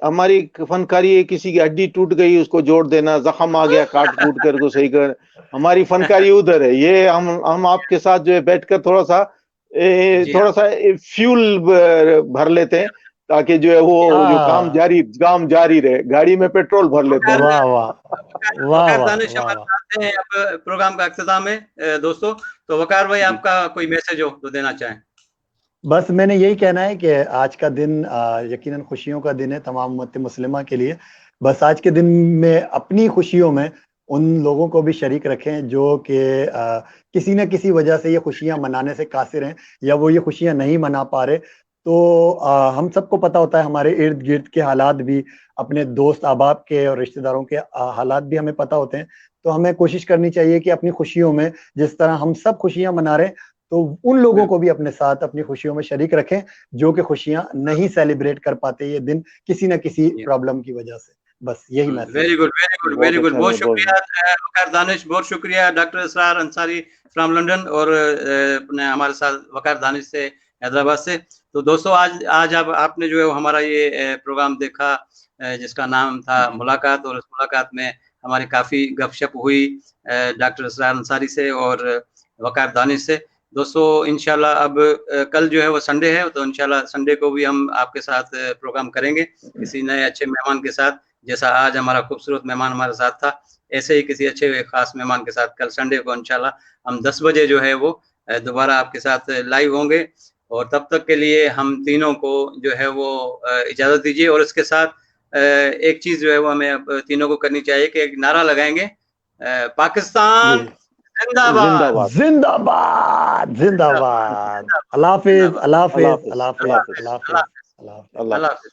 हमारी फनकारी है, किसी की हड्डी टूट गई उसको जोड़ देना, जख्म आ गया काट कूट कर उसको सही कर, हमारी फनकारी उधर है। ये हम आपके साथ जो है बैठकर थोड़ा सा जी हाँ, फ्यूल भर लेते हैं, ताकि जो है वो जो काम जारी रहे, गाड़ी में पेट्रोल भर लेते हैं। वाह वाह वाह वाह दानिश हमारे साथ हैं अब प्रोग्राम का इख्तिताम है दोस्तों। तो वकार भाई आपका कोई मैसेज हो तो देना चाहें। बस मैंने यही कहना है कि आज का दिन यकीनन खुशियों का दिन है तमाम उम्मत मुस्लिमा के लिए। बस आज के दिन में अपनी खुशियों में उन लोगों को भी शरीक रखें जो कि किसी न किसी वजह से ये खुशियां मनाने से कासिर हैं या वो ये खुशियां नहीं मना पा रहे। तो हम सबको पता होता है, हमारे इर्द गिर्द के हालात भी, अपने दोस्त अहबाब के और रिश्तेदारों के हालात भी हमें पता होते हैं। तो हमें कोशिश करनी चाहिए कि अपनी खुशियों में जिस तरह हम सब खुशियां मना रहे हैं, तो उन लोगों को भी अपने साथ अपनी खुशियों में शरीक रखें जो कि खुशियां नहीं सेलिब्रेट कर पाते ये दिन किसी न किसी प्रॉब्लम की वजह से। बस यही message. Very good very good very good. बहुत शुक्रिया वकार दानिश, बहुत शुक्रिया doctor Israr Ansari from London और अपने हमारे साथ वकार दानिश से हैदराबाद से। तो दोस्तों आज आपने जो है हमारा ये प्रोग्राम देखा जिसका नाम था मुलाकात, और इस मुलाकात में हमारी काफ़ी गपशप हुई डॉक्टर इसरार अंसारी से और वकार दानिश से। दोस्तों इंशाल्लाह अब कल जो है वो संडे है, तो इंशाल्लाह संडे को भी हम आपके साथ प्रोग्राम करेंगे किसी नए अच्छे मेहमान के साथ। जैसा आज हमारा खूबसूरत मेहमान हमारे साथ था, ऐसे ही किसी अच्छे खास मेहमान के साथ कल संडे को इंशाल्लाह हम 10 बजे जो है वो दोबारा आपके साथ लाइव होंगे। और तब तक के लिए हम तीनों को जो है वो इजाज़त दीजिए। और इसके साथ एक चीज़ जो है वो हमें तीनों को करनी चाहिए कि एक नारा लगाएंगे, पाकिस्तान जिंदाबाद जिंदाबाद जिंदाबाद। अल्लाह हाफिज अल्लाह हाफिज अल्लाह हाफिज अल्लाह हाफिज अल्लाह हाफिज।